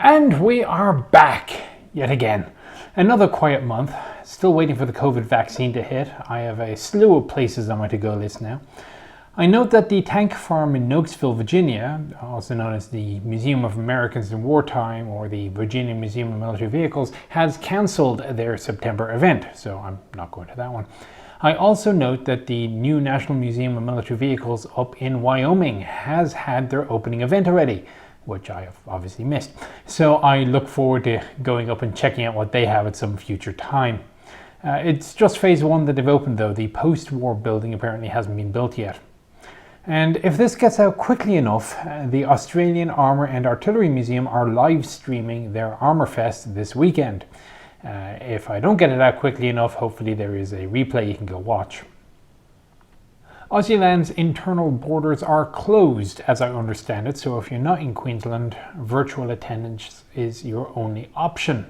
And we are back yet again. Another quiet month. Still waiting for the COVID vaccine to hit. I have a slew of places on my to-go list now. I note that the tank farm in Nokesville, Virginia, also known as the Museum of Americans in Wartime or the Virginia Museum of Military Vehicles, has cancelled their September event, so I'm not going to that one. I also note that the new National Museum of Military Vehicles up in Wyoming has had their opening event already, which I have obviously missed. So I look forward to going up and checking out what they have at some future time. It's just phase one that they've opened though. The post-war building apparently hasn't been built yet. And if this gets out quickly enough, the Australian Armour and Artillery Museum are live streaming their Armour Fest this weekend. If I don't get it out quickly enough, hopefully there is a replay you can go watch. Aussieland's internal borders are closed, as I understand it, so if you're not in Queensland, virtual attendance is your only option.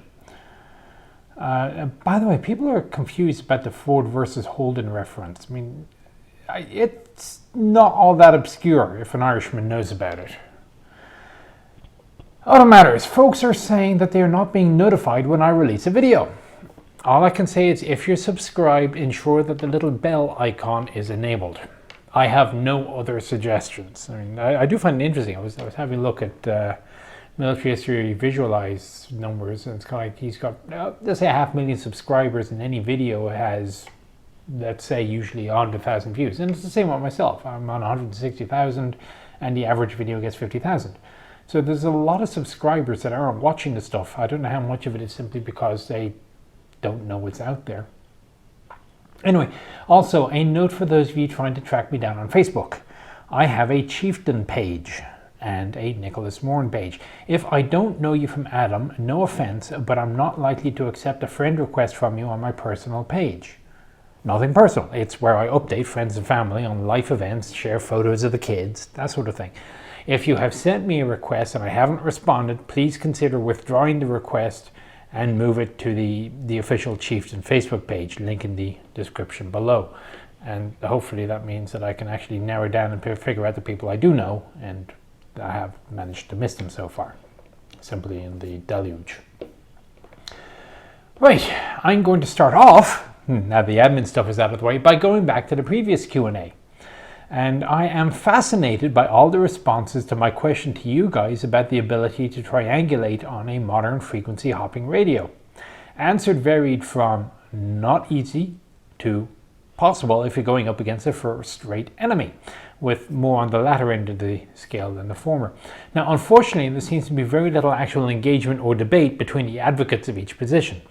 By the way, people are confused about the Ford versus Holden reference. I mean, it's not all that obscure if an Irishman knows about it. All that matters, folks are saying that they are not being notified when I release a video. All I can say is if you're subscribed, ensure that the little bell icon is enabled. I have no other suggestions. I mean, I do find it interesting. I was having a look at military history visualized numbers, and it's kind of like he's got, let's say 500,000 subscribers, and any video has, let's say, usually 100,000 views. And it's the same with myself. I'm on 160,000, and the average video gets 50,000. So there's a lot of subscribers that aren't watching the stuff. I don't know how much of it is simply because they don't know what's out there. Anyway, also a note for those of you trying to track me down on Facebook. I have a Chieftain page and a Nicholas Moran page. If I don't know you from Adam, no offense, but I'm not likely to accept a friend request from you on my personal page. Nothing personal. It's where I update friends and family on life events, share photos of the kids, that sort of thing. If you have sent me a request and I haven't responded, please consider withdrawing the request and move it to the official Chieftain Facebook page, link in the description below. And hopefully that means that I can actually narrow down and figure out the people I do know, and I have managed to miss them so far, simply in the deluge. Right, I'm going to start off, now the admin stuff is out of the way, by going back to the previous Q&A. And I am fascinated by all the responses to my question to you guys about the ability to triangulate on a modern frequency hopping radio. Answered varied from not easy to possible if you're going up against a first-rate enemy, with more on the latter end of the scale than the former. Now, unfortunately, there seems to be very little actual engagement or debate between the advocates of each position.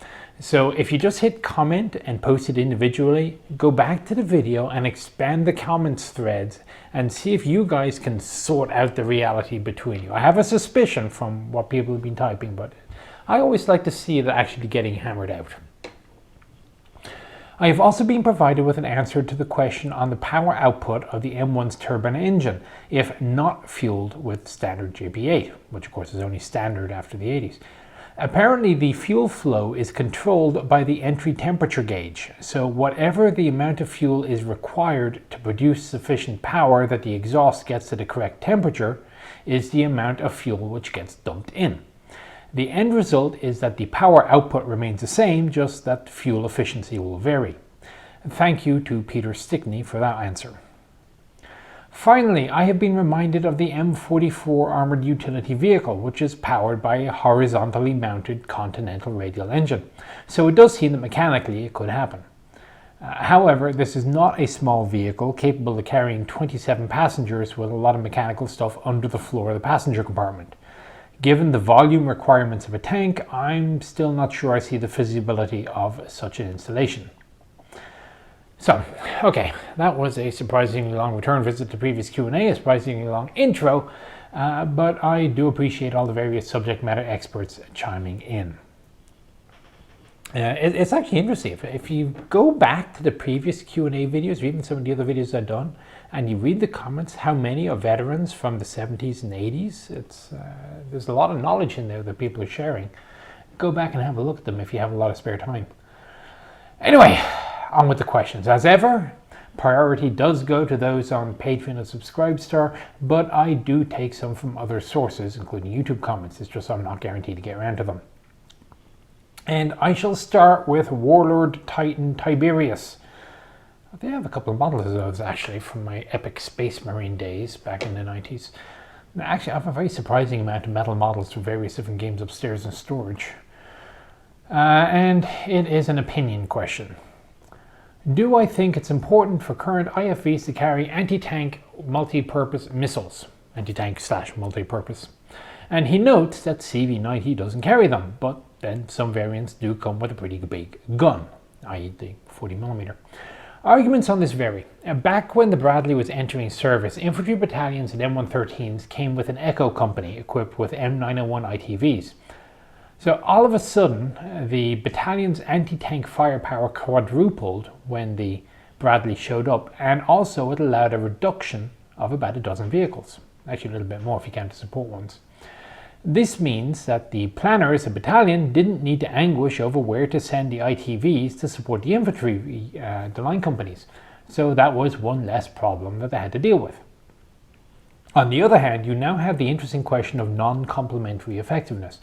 So if you just hit comment and post it individually, go back to the video and expand the comments threads and see if you guys can sort out the reality between you. I have a suspicion from what people have been typing, but I always like to see it actually getting hammered out. I have also been provided with an answer to the question on the power output of the M1's turbine engine if not fueled with standard JP8, which of course is only standard after the 80s. Apparently the fuel flow is controlled by the entry temperature gauge, so whatever the amount of fuel is required to produce sufficient power that the exhaust gets to the correct temperature is the amount of fuel which gets dumped in. The end result is that the power output remains the same, just that fuel efficiency will vary. Thank you to Peter Stickney for that answer. Finally, I have been reminded of the M44 armoured utility vehicle, which is powered by a horizontally mounted Continental radial engine, so it does seem that mechanically it could happen. However, this is not a small vehicle capable of carrying 27 passengers with a lot of mechanical stuff under the floor of the passenger compartment. Given the volume requirements of a tank, I'm still not sure I see the feasibility of such an installation. So, okay, that was a surprisingly long return visit to the previous Q&A, a surprisingly long intro, but I do appreciate all the various subject matter experts chiming in. It's actually interesting, if you go back to the previous Q&A videos, or even some of the other videos I've done, and you read the comments, how many are veterans from the 70s and 80s, there's a lot of knowledge in there that people are sharing. Go back and have a look at them if you have a lot of spare time. Anyway, on with the questions. As ever, Priority does go to those on Patreon and Subscribestar, but I do take some from other sources, including YouTube comments. It's just I'm not guaranteed to get around to them. And I shall start with Warlord Titan Tiberius. They have a couple of models of those actually from my epic Space Marine days back in the 90s. Actually, I have a very surprising amount of metal models for various different games upstairs in storage. And it is an opinion question. Do I think it's important for current IFVs to carry anti-tank multi-purpose missiles? Anti-tank / multi-purpose. And he notes that CV90 doesn't carry them, but then some variants do come with a pretty big gun, i.e. the 40mm. Arguments on this vary. Back when the Bradley was entering service, infantry battalions and M113s came with an Echo company equipped with M901 ITVs. So all of a sudden, the battalion's anti-tank firepower quadrupled when the Bradley showed up, and also it allowed a reduction of about a dozen vehicles. Actually a little bit more if you count the support ones. This means that the planners of battalion didn't need to anguish over where to send the ITVs to support the infantry, the line companies. So that was one less problem that they had to deal with. On the other hand, you now have the interesting question of non-complementary effectiveness.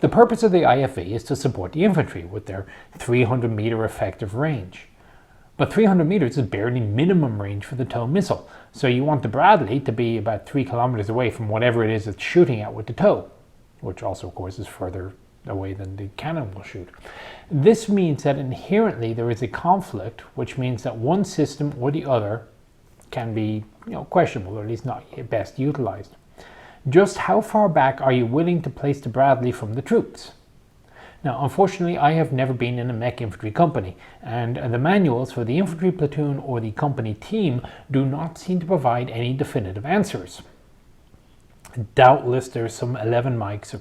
The purpose of the IFV is to support the infantry with their 300 meter effective range. But 300 meters is barely minimum range for the TOW missile. So you want the Bradley to be about 3 kilometers away from whatever it is it's shooting at with the TOW, which also of course is further away than the cannon will shoot. This means that inherently there is a conflict, which means that one system or the other can be questionable, or at least not best utilized. Just how far back are you willing to place the Bradley from the troops? Now, unfortunately, I have never been in a mech infantry company, and the manuals for the infantry platoon or the company team do not seem to provide any definitive answers. Doubtless there's some 11 mics,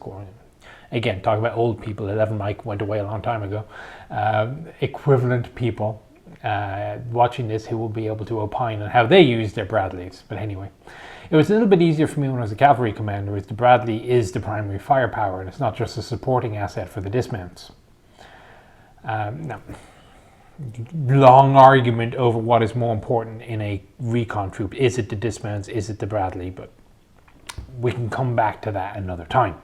again, talking about old people, 11 mic went away a long time ago, equivalent people watching this who will be able to opine on how they use their Bradleys. But anyway, it was a little bit easier for me when I was a cavalry commander, as the Bradley is the primary firepower and it's not just a supporting asset for the dismounts. Now, long argument over what is more important in a recon troop. Is it the dismounts? Is it the Bradley? But we can come back to that another time.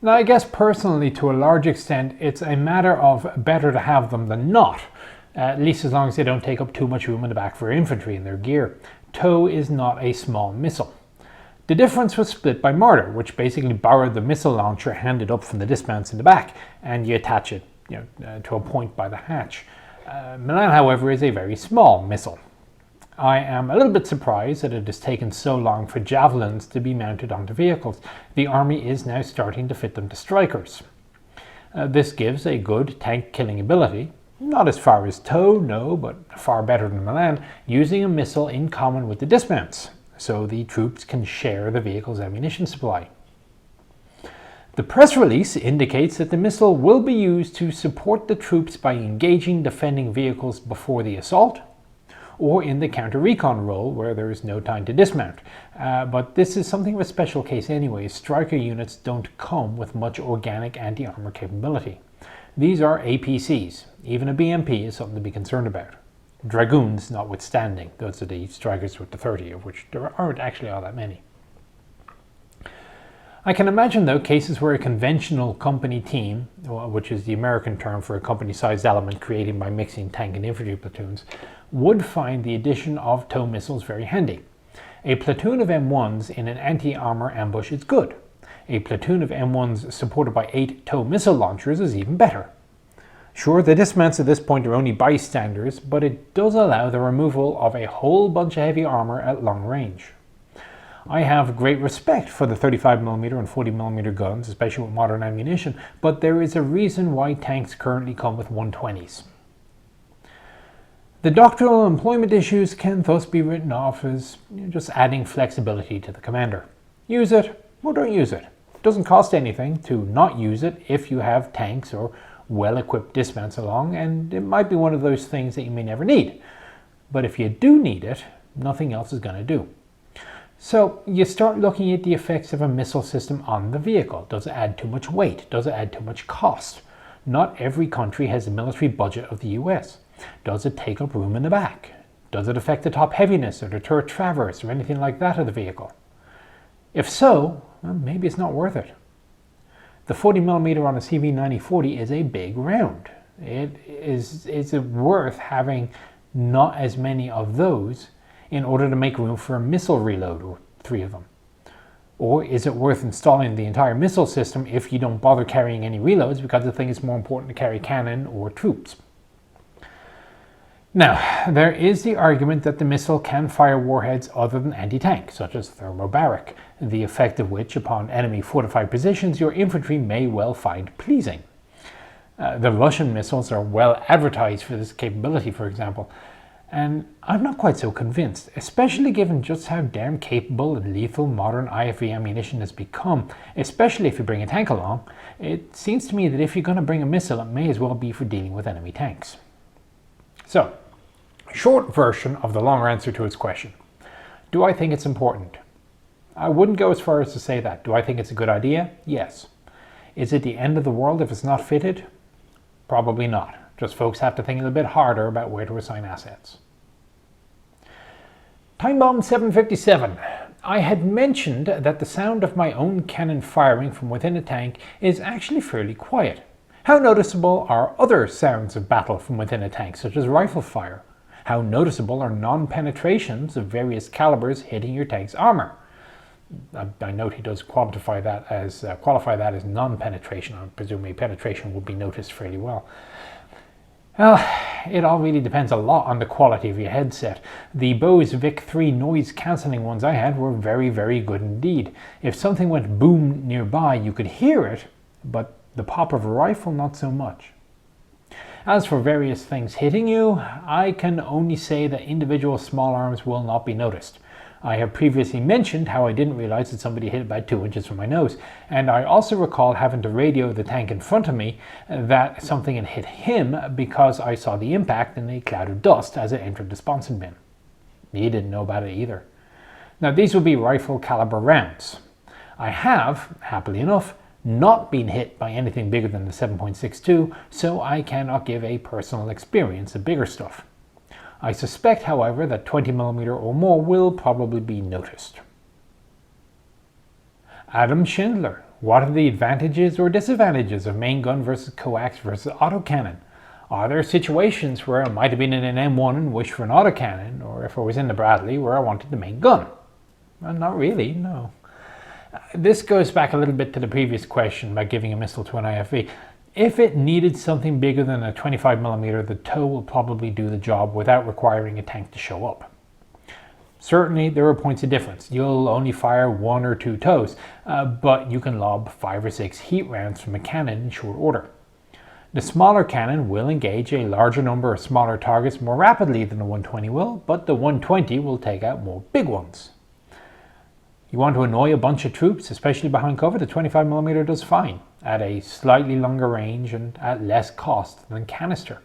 Now, I guess personally, to a large extent, it's a matter of better to have them than not, at least as long as they don't take up too much room in the back for infantry and their gear. TOW is not a small missile. The difference was split by mortar, which basically borrowed the missile launcher handed up from the dismounts in the back, and you attach it to a point by the hatch. Milan, however, is a very small missile. I am a little bit surprised that it has taken so long for javelins to be mounted onto vehicles. The army is now starting to fit them to strikers. This gives a good tank killing ability, not as far as TOW, no, but far better than Milan, using a missile in common with the dismounts, so the troops can share the vehicle's ammunition supply. The press release indicates that the missile will be used to support the troops by engaging defending vehicles before the assault, or in the counter-recon role where there is no time to dismount. But this is something of a special case anyway. Striker units don't come with much organic anti-armor capability. These are APCs. Even a BMP is something to be concerned about. Dragoons notwithstanding. Those are the strikers with the 30, of which there aren't actually all that many. I can imagine, though, cases where a conventional company team, which is the American term for a company-sized element created by mixing tank and infantry platoons, would find the addition of TOW missiles very handy. A platoon of M1s in an anti-armor ambush is good. A platoon of M1s supported by 8 TOW missile launchers is even better. Sure, the dismounts at this point are only bystanders, but it does allow the removal of a whole bunch of heavy armor at long range. I have great respect for the 35mm and 40mm guns, especially with modern ammunition, but there is a reason why tanks currently come with 120s. The doctrinal employment issues can thus be written off as just adding flexibility to the commander. Use it, or don't use it. It doesn't cost anything to not use it if you have tanks or well-equipped dismounts along, and it might be one of those things that you may never need. But if you do need it, nothing else is going to do. So you start looking at the effects of a missile system on the vehicle. Does it add too much weight? Does it add too much cost? Not every country has the military budget of the US. Does it take up room in the back? Does it affect the top heaviness or the turret traverse or anything like that of the vehicle? If so, well, maybe it's not worth it. The 40mm on a CV9040 is a big round. Is it worth having not as many of those in order to make room for a missile reload, or 3 of them? Or is it worth installing the entire missile system if you don't bother carrying any reloads because the thing is more important to carry cannon or troops? Now, there is the argument that the missile can fire warheads other than anti-tank, such as thermobaric, the effect of which upon enemy fortified positions your infantry may well find pleasing. The Russian missiles are well advertised for this capability, for example, and I'm not quite so convinced, especially given just how damn capable and lethal modern IFV ammunition has become, especially if you bring a tank along. It seems to me that if you're going to bring a missile, it may as well be for dealing with enemy tanks. So, short version of the longer answer to its question. Do I think it's important? I wouldn't go as far as to say that. Do I think it's a good idea? Yes. Is it the end of the world if it's not fitted? Probably not. Just folks have to think a little bit harder about where to assign assets. Time Bomb 757. I had mentioned that the sound of my own cannon firing from within a tank is actually fairly quiet. How noticeable are other sounds of battle from within a tank, such as rifle fire? How noticeable are non-penetrations of various calibers hitting your tank's armor? I note he does qualify that as non-penetration. I presume a penetration would be noticed fairly well. Well, it all really depends a lot on the quality of your headset. The Bose VIC-3 noise cancelling ones I had were very, very good indeed. If something went boom nearby, you could hear it, but the pop of a rifle, not so much. As for various things hitting you, I can only say that individual small arms will not be noticed. I have previously mentioned how I didn't realize that somebody hit about 2 inches from my nose, and I also recall having to radio the tank in front of me that something had hit him because I saw the impact in a cloud of dust as it entered the sponson bin. He didn't know about it either. Now, these would be rifle caliber rounds. I have, happily enough, not been hit by anything bigger than the 7.62, so I cannot give a personal experience of bigger stuff. I suspect, however, that 20mm or more will probably be noticed. Adam Schindler, what are the advantages or disadvantages of main gun versus coax versus autocannon? Are there situations where I might have been in an M1 and wished for an autocannon, or if I was in the Bradley where I wanted the main gun? Well, not really, no. This goes back a little bit to the previous question about giving a missile to an IFV. If it needed something bigger than a 25mm, the TOW will probably do the job without requiring a tank to show up. Certainly there are points of difference. You'll only fire 1 or 2 TOWs, but you can lob 5 or 6 heat rounds from a cannon in short order. The smaller cannon will engage a larger number of smaller targets more rapidly than the 120 will, but the 120 will take out more big ones. You want to annoy a bunch of troops, especially behind cover, the 25mm does fine, at a slightly longer range and at less cost than canister.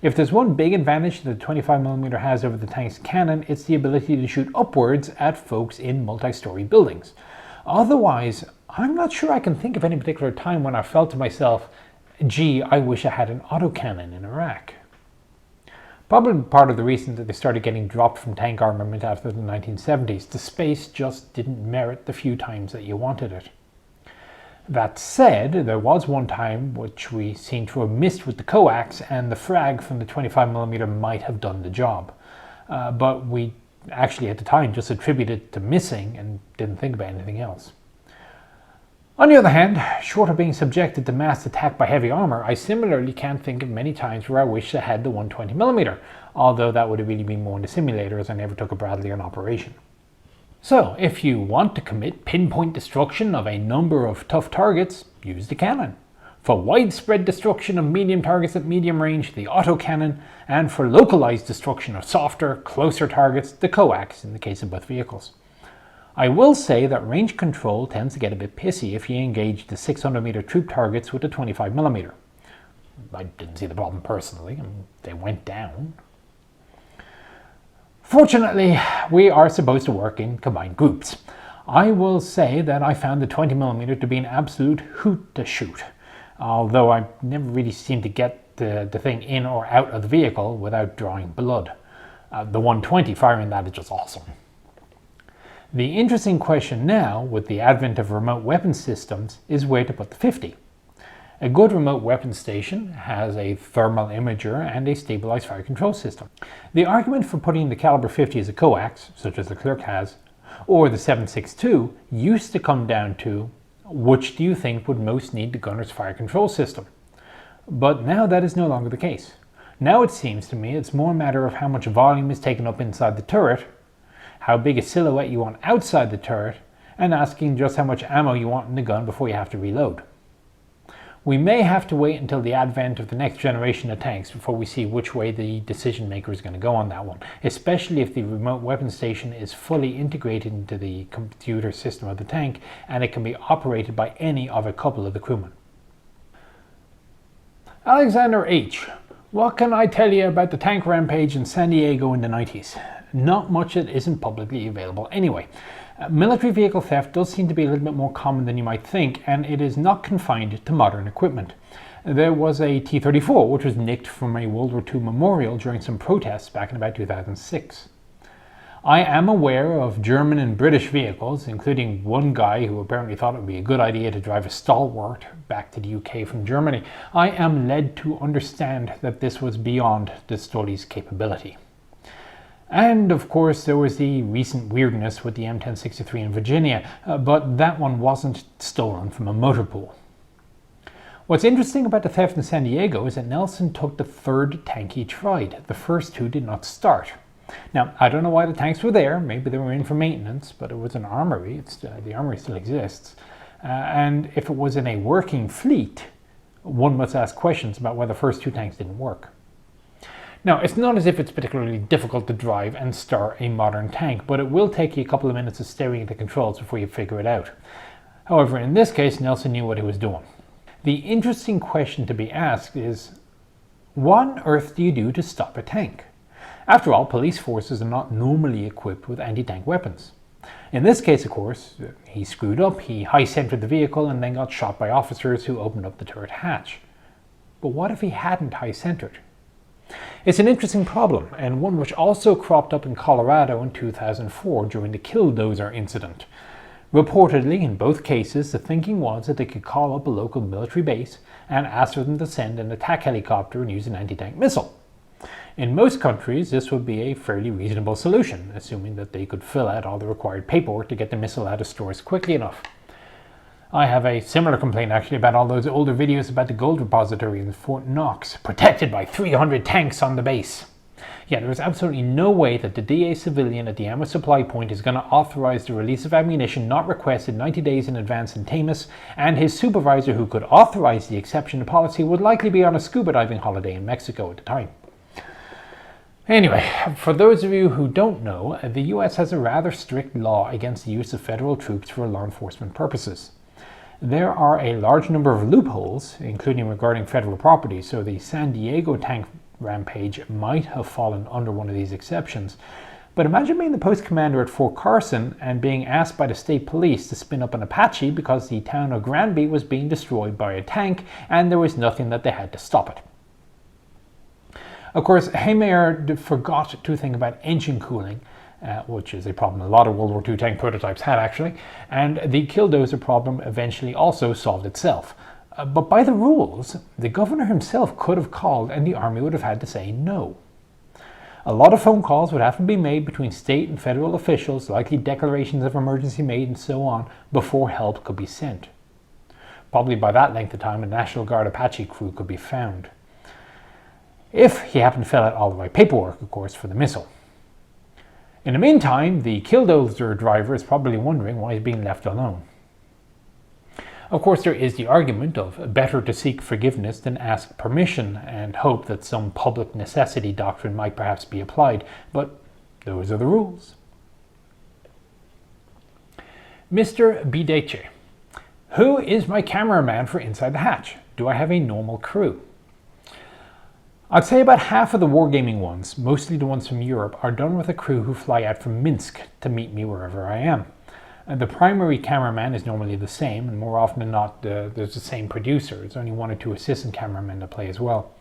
If there's one big advantage that the 25mm has over the tank's cannon, it's the ability to shoot upwards at folks in multi-story buildings. Otherwise, I'm not sure I can think of any particular time when I felt to myself, gee, I wish I had an autocannon in Iraq. Probably part of the reason that they started getting dropped from tank armament after the 1970s. The space just didn't merit the few times that you wanted it. That said, there was one time which we seem to have missed with the coax, and the frag from the 25mm might have done the job. But we actually at the time just attributed it to missing and didn't think about anything else. On the other hand, short of being subjected to mass attack by heavy armor, I similarly can't think of many times where I wish I had the 120mm, although that would have really been more in the simulator as I never took a Bradley on operation. So, if you want to commit pinpoint destruction of a number of tough targets, use the cannon. For widespread destruction of medium targets at medium range, the autocannon, and for localized destruction of softer, closer targets, the coax in the case of both vehicles. I will say that range control tends to get a bit pissy if you engage the 600m troop targets with a 25mm. I didn't see the problem personally, and they went down. Fortunately, we are supposed to work in combined groups. I will say that I found the 20mm to be an absolute hoot to shoot, although I never really seemed to get the thing in or out of the vehicle without drawing blood. The 120 firing that is just awesome. The interesting question now, with the advent of remote weapon systems, is where to put the 50. A good remote weapon station has a thermal imager and a stabilized fire control system. The argument for putting the caliber 50 as a coax, such as the Clerk has, or the 7.62, used to come down to which do you think would most need the gunner's fire control system? But now that is no longer the case. Now it seems to me it's more a matter of how much volume is taken up inside the turret, how big a silhouette you want outside the turret, and asking just how much ammo you want in the gun before you have to reload. We may have to wait until the advent of the next generation of tanks before we see which way the decision maker is going to go on that one, especially if the remote weapon station is fully integrated into the computer system of the tank and it can be operated by any of a couple of the crewmen. Alexander H. What can I tell you about the tank rampage in San Diego in the 90s? Not much that isn't publicly available anyway. Military vehicle theft does seem to be a little bit more common than you might think, and it is not confined to modern equipment. There was a T-34 which was nicked from a World War II memorial during some protests back in about 2006. I am aware of German and British vehicles, including one guy who apparently thought it would be a good idea to drive a stalwart back to the UK from Germany. I am led to understand that this was beyond the study's capability. And of course there was the recent weirdness with the M1063 in Virginia, but that one wasn't stolen from a motor pool. What's interesting about the theft in San Diego is that Nelson took the third tank he tried. The first two did not start. Now, I don't know why the tanks were there. Maybe they were in for maintenance, but it was an armory. The armory still exists. And if it was in a working fleet, one must ask questions about why the first two tanks didn't work. Now, it's not as if it's particularly difficult to drive and start a modern tank, but it will take you a couple of minutes of staring at the controls before you figure it out. However, in this case, Nelson knew what he was doing. The interesting question to be asked is, what on earth do you do to stop a tank? After all, police forces are not normally equipped with anti-tank weapons. In this case, of course, he screwed up, he high-centered the vehicle and then got shot by officers who opened up the turret hatch. But what if he hadn't high-centered? It's an interesting problem, and one which also cropped up in Colorado in 2004 during the Killdozer incident. Reportedly, in both cases, the thinking was that they could call up a local military base and ask for them to send an attack helicopter and use an anti-tank missile. In most countries, this would be a fairly reasonable solution, assuming that they could fill out all the required paperwork to get the missile out of stores quickly enough. I have a similar complaint actually about all those older videos about the gold repository in Fort Knox, protected by 300 tanks on the base. Yeah, there is absolutely no way that the DA civilian at the ammo supply point is going to authorize the release of ammunition not requested 90 days in advance in Tamus, and his supervisor who could authorize the exception to policy would likely be on a scuba diving holiday in Mexico at the time. Anyway, for those of you who don't know, the US has a rather strict law against the use of federal troops for law enforcement purposes. There are a large number of loopholes, including regarding federal property, so the San Diego tank rampage might have fallen under one of these exceptions. But imagine being the post commander at Fort Carson and being asked by the state police to spin up an Apache because the town of Granby was being destroyed by a tank and there was nothing that they had to stop it. Of course, Haymair forgot to think about engine cooling, which is a problem a lot of World War II tank prototypes had actually, and the Killdozer problem eventually also solved itself. But by the rules, the governor himself could have called and the army would have had to say no. A lot of phone calls would have to be made between state and federal officials, likely declarations of emergency made and so on, before help could be sent. Probably by that length of time a National Guard Apache crew could be found. If he happened to fill out all the right paperwork, of course, for the missile. In the meantime, the Killdozer driver is probably wondering why he's being left alone. Of course, there is the argument of better to seek forgiveness than ask permission and hope that some public necessity doctrine might perhaps be applied, but those are the rules. Mr. Bideche, who is my cameraman for Inside the Hatch? Do I have a normal crew? I'd say about half of the wargaming ones, mostly the ones from Europe, are done with a crew who fly out from Minsk to meet me wherever I am. The primary cameraman is normally the same, and more often than not there's the same producer. There's only one or two assistant cameramen to play as well.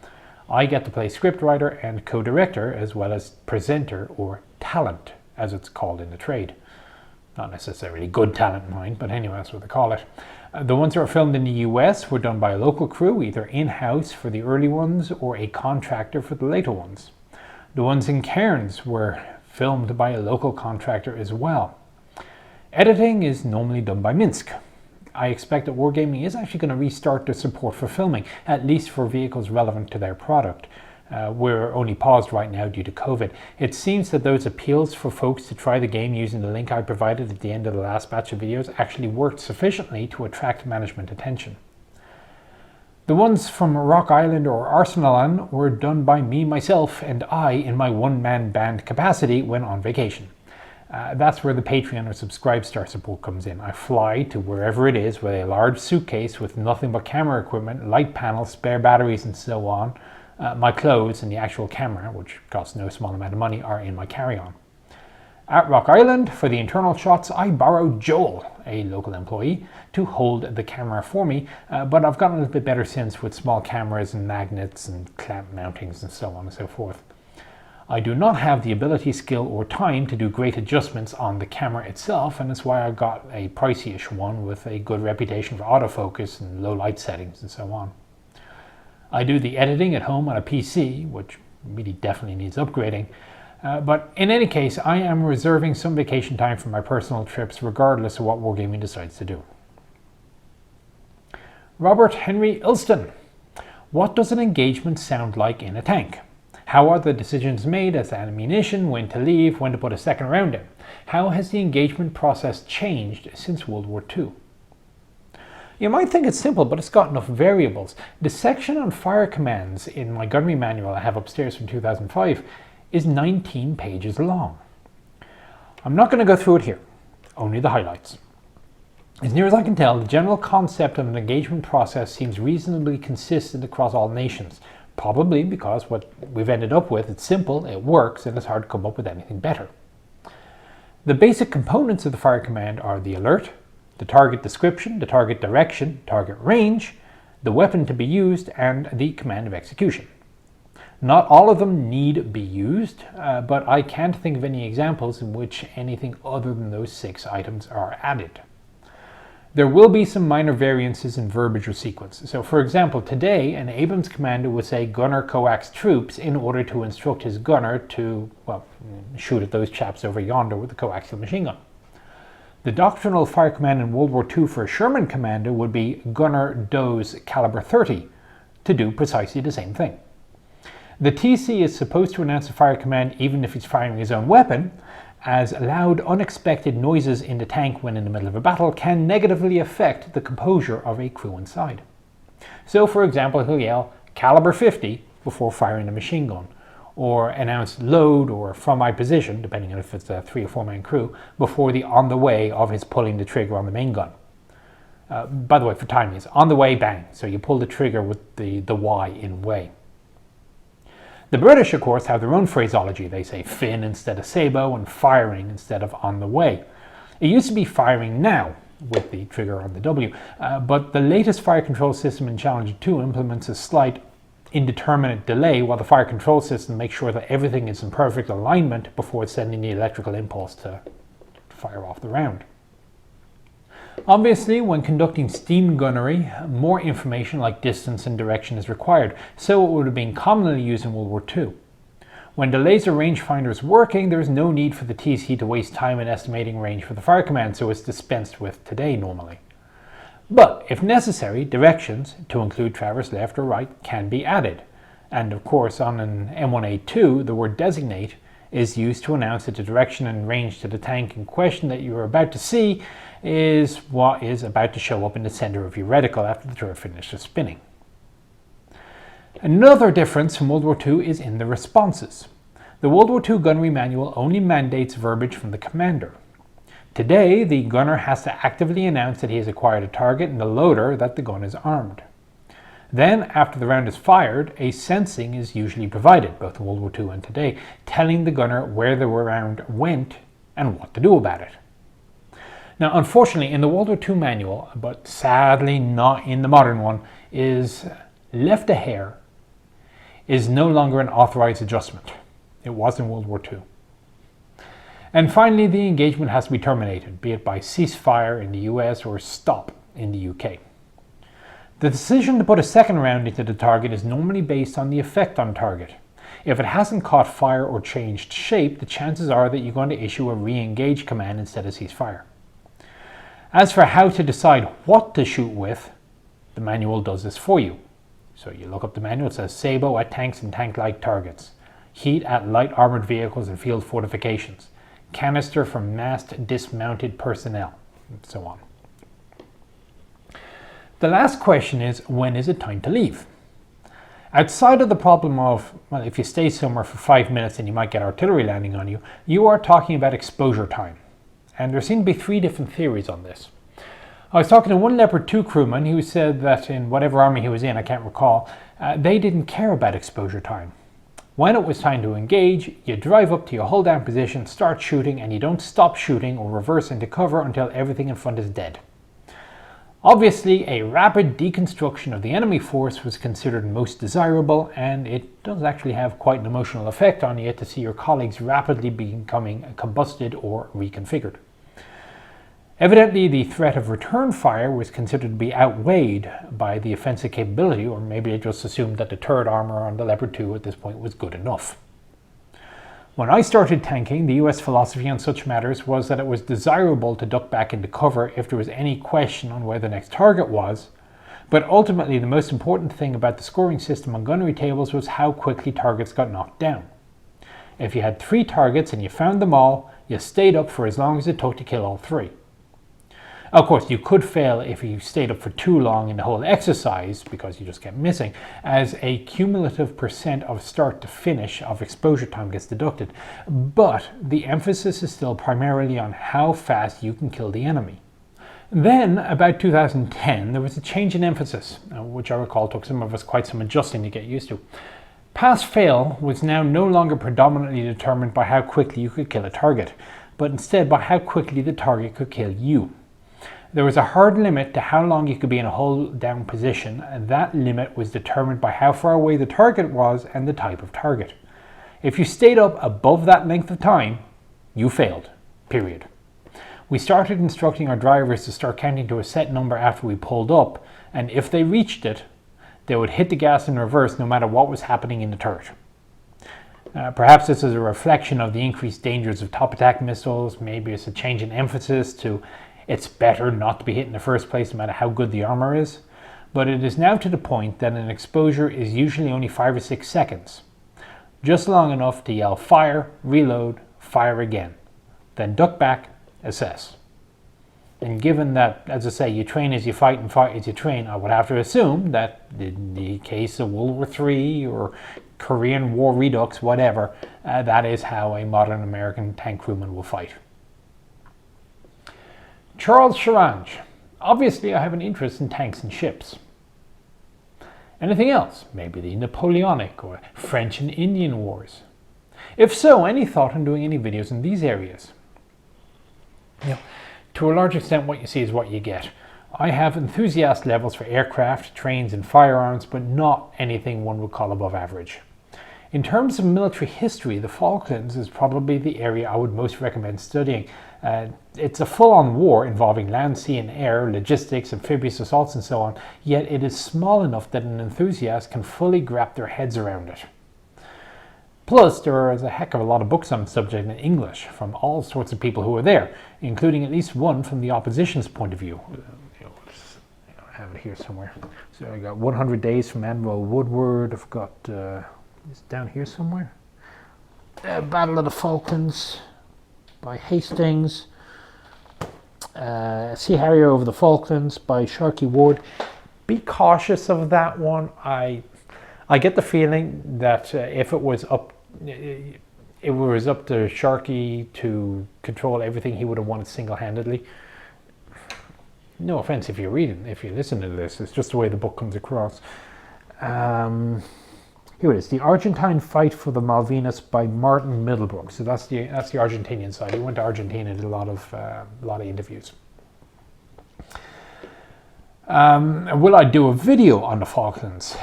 I get to play scriptwriter and co-director, as well as presenter, or talent as it's called in the trade. Not necessarily good talent, mind, but anyway, that's what they call it. The ones that were filmed in the US were done by a local crew, either in-house for the early ones or a contractor for the later ones. The ones in Cairns were filmed by a local contractor as well. Editing is normally done by Minsk. I expect that Wargaming is actually going to restart their support for filming, at least for vehicles relevant to their product. We're only paused right now due to COVID. It seems that those appeals for folks to try the game using the link I provided at the end of the last batch of videos actually worked sufficiently to attract management attention. The ones from Rock Island or Arsenalan were done by me, myself, and I in my one-man band capacity when on vacation. That's where the Patreon or Subscribestar support comes in. I fly to wherever it is with a large suitcase with nothing but camera equipment, light panels, spare batteries and so on. My clothes and the actual camera, which costs no small amount of money, are in my carry-on. At Rock Island, for the internal shots, I borrowed Joel, a local employee, to hold the camera for me, but I've gotten a little bit better since with small cameras and magnets and clamp mountings and so on and so forth. I do not have the ability, skill, or time to do great adjustments on the camera itself, and that's why I got a pricey-ish one with a good reputation for autofocus and low light settings and so on. I do the editing at home on a PC, which really definitely needs upgrading, but in any case, I am reserving some vacation time for my personal trips regardless of what Wargaming decides to do. Robert Henry Ilston. What does an engagement sound like in a tank? How are the decisions made as to ammunition, when to leave, when to put a second round in? How has the engagement process changed since World War II? You might think it's simple, but it's got enough variables. The section on fire commands in my gunnery manual I have upstairs from 2005 is 19 pages long. I'm not going to go through it here, only the highlights. As near as I can tell, the general concept of an engagement process seems reasonably consistent across all nations. Probably because what we've ended up with, it's simple, it works, and it's hard to come up with anything better. The basic components of the fire command are the alert, the target description, the target direction, target range, the weapon to be used, and the command of execution. Not all of them need be used, but I can't think of any examples in which anything other than those 6 items are added. There will be some minor variances in verbiage or sequence. So for example, today an Abrams commander would say gunner coax troops in order to instruct his gunner to, well, shoot at those chaps over yonder with a coaxial machine gun. The doctrinal fire command in World War II for a Sherman commander would be gunner dose caliber 30 to do precisely the same thing. The TC is supposed to announce a fire command even if he's firing his own weapon, as loud, unexpected noises in the tank when in the middle of a battle can negatively affect the composure of a crew inside. So for example, he'll yell caliber 50 before firing a machine gun, or announce load or from my position, depending on if it's a 3 or 4 man crew, before the on the way of his pulling the trigger on the main gun. By the way, for timing, it's on the way, bang, so you pull the trigger with the Y in way. The British, of course, have their own phraseology. They say fin instead of sabo and firing instead of on the way. It used to be firing now with the trigger on the W, but the latest fire control system in Challenger 2 implements a slight indeterminate delay while the fire control system makes sure that everything is in perfect alignment before sending the electrical impulse to fire off the round. Obviously, when conducting steam gunnery, more information like distance and direction is required, so it would have been commonly used in World War II. When the laser rangefinder is working, there is no need for the TC to waste time in estimating range for the fire command, so it's dispensed with today normally. But, if necessary, directions, to include traverse left or right, can be added. And of course, on an M1A2, the word designate is used to announce that the direction and range to the tank in question that you are about to see is what is about to show up in the center of your reticle after the turret finishes spinning. Another difference from World War II is in the responses. The World War II gunnery manual only mandates verbiage from the commander. Today, the gunner has to actively announce that he has acquired a target and the loader that the gun is armed. Then, after the round is fired, a sensing is usually provided, both in World War II and today, telling the gunner where the round went and what to do about it. Now, unfortunately, in the World War II manual, but sadly not in the modern one, is left a hair. is no longer an authorized adjustment. It was in World War II. And finally, the engagement has to be terminated, be it by ceasefire in the US or stop in the UK. The decision to put a second round into the target is normally based on the effect on target. If it hasn't caught fire or changed shape, the chances are that you're going to issue a re-engage command instead of ceasefire. As for how to decide what to shoot with, the manual does this for you. So you look up the manual, it says Sabo at tanks and tank-like targets, heat at light armored vehicles and field fortifications, canister from massed dismounted personnel, and so on. The last question is, when is it time to leave? Outside of the problem of, well, if you stay somewhere for 5 minutes and you might get artillery landing on you, you are talking about exposure time. And there seem to be 3 different theories on this. I was talking to one Leopard 2 crewman who said that in whatever army he was in, I can't recall, they didn't care about exposure time. When it was time to engage, you drive up to your hold down position, start shooting, and you don't stop shooting or reverse into cover until everything in front is dead. Obviously, a rapid deconstruction of the enemy force was considered most desirable, and it does actually have quite an emotional effect on you to see your colleagues rapidly becoming combusted or reconfigured. Evidently, the threat of return fire was considered to be outweighed by the offensive capability, or maybe they just assumed that the turret armor on the Leopard 2 at this point was good enough. When I started tanking, the US philosophy on such matters was that it was desirable to duck back into cover if there was any question on where the next target was, but ultimately the most important thing about the scoring system on gunnery tables was how quickly targets got knocked down. If you had 3 targets and you found them all, you stayed up for as long as it took to kill all 3. Of course, you could fail if you stayed up for too long in the whole exercise, because you just kept missing, as a cumulative percent of start to finish of exposure time gets deducted. But the emphasis is still primarily on how fast you can kill the enemy. Then, about 2010, there was a change in emphasis, which I recall took some of us quite some adjusting to get used to. Pass-fail was now no longer predominantly determined by how quickly you could kill a target, but instead by how quickly the target could kill you. There was a hard limit to how long you could be in a hold down position, and that limit was determined by how far away the target was and the type of target. If you stayed up above that length of time, you failed, period. We started instructing our drivers to start counting to a set number after we pulled up, and if they reached it, they would hit the gas in reverse no matter what was happening in the turret. Perhaps this is a reflection of the increased dangers of top attack missiles. Maybe it's a change in emphasis to it's better not to be hit in the first place no matter how good the armor is. But it is now to the point that an exposure is usually only 5 or 6 seconds. Just long enough to yell fire, reload, fire again. Then duck back, assess. And given that, as I say, you train as you fight and fight as you train, I would have to assume that in the case of World War III or Korean War Redux, whatever, that is how a modern American tank crewman will fight. Charles Charange. Obviously, I have an interest in tanks and ships. Anything else? Maybe the Napoleonic or French and Indian Wars. If so, any thought on doing any videos in these areas? To a large extent, what you see is what you get. I have enthusiast levels for aircraft, trains, and firearms, but not anything one would call above average. In terms of military history, the Falklands is probably the area I would most recommend studying. It's a full-on war involving land, sea, and air, logistics, amphibious assaults, and so on, yet it is small enough that an enthusiast can fully wrap their heads around it. Plus, there is a heck of a lot of books on the subject in English from all sorts of people who are there, including at least one from the opposition's point of view. I have it here somewhere. So I got 100 Days from Admiral Woodward. I've got, it's down here somewhere. Battle of the Falklands by Hastings. Sea Harrier over the Falklands by Sharkey Ward. Be cautious of that one. I get the feeling that if it was up to Sharkey to control everything, he would have won it single-handedly. No offense if you listen to this, it's just the way the book comes across. Here it is, The Argentine Fight for the Malvinas by Martin Middlebrook. So that's the Argentinian side. He went to Argentina and did a lot of interviews. Will I do a video on the Falklands?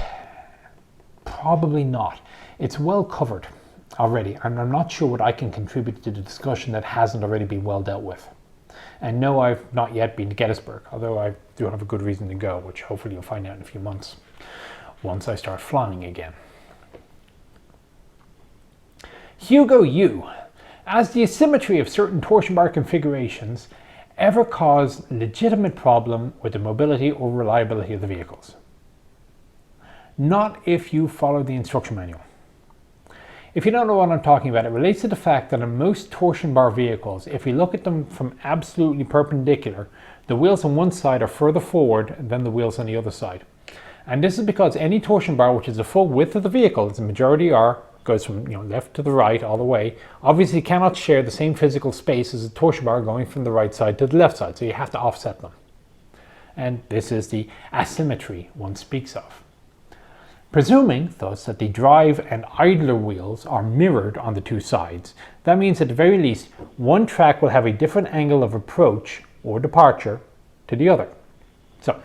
Probably not. It's well covered already, and I'm not sure what I can contribute to the discussion that hasn't already been well dealt with. And no, I've not yet been to Gettysburg, although I do have a good reason to go, which hopefully you'll find out in a few months, once I start flying again. Hugo U. As the asymmetry of certain torsion bar configurations ever cause legitimate problem with the mobility or reliability of the vehicles? Not if you follow the instruction manual. If you don't know what I'm talking about, it relates to the fact that in most torsion bar vehicles, if you look at them from absolutely perpendicular, the wheels on one side are further forward than the wheels on the other side. And this is because any torsion bar, which is the full width of the vehicle, as the majority are, goes from left to the right all the way, obviously cannot share the same physical space as a torsion bar going from the right side to the left side, so you have to offset them. And this is the asymmetry one speaks of. Presuming, thus, that the drive and idler wheels are mirrored on the two sides, that means at the very least one track will have a different angle of approach or departure to the other. So,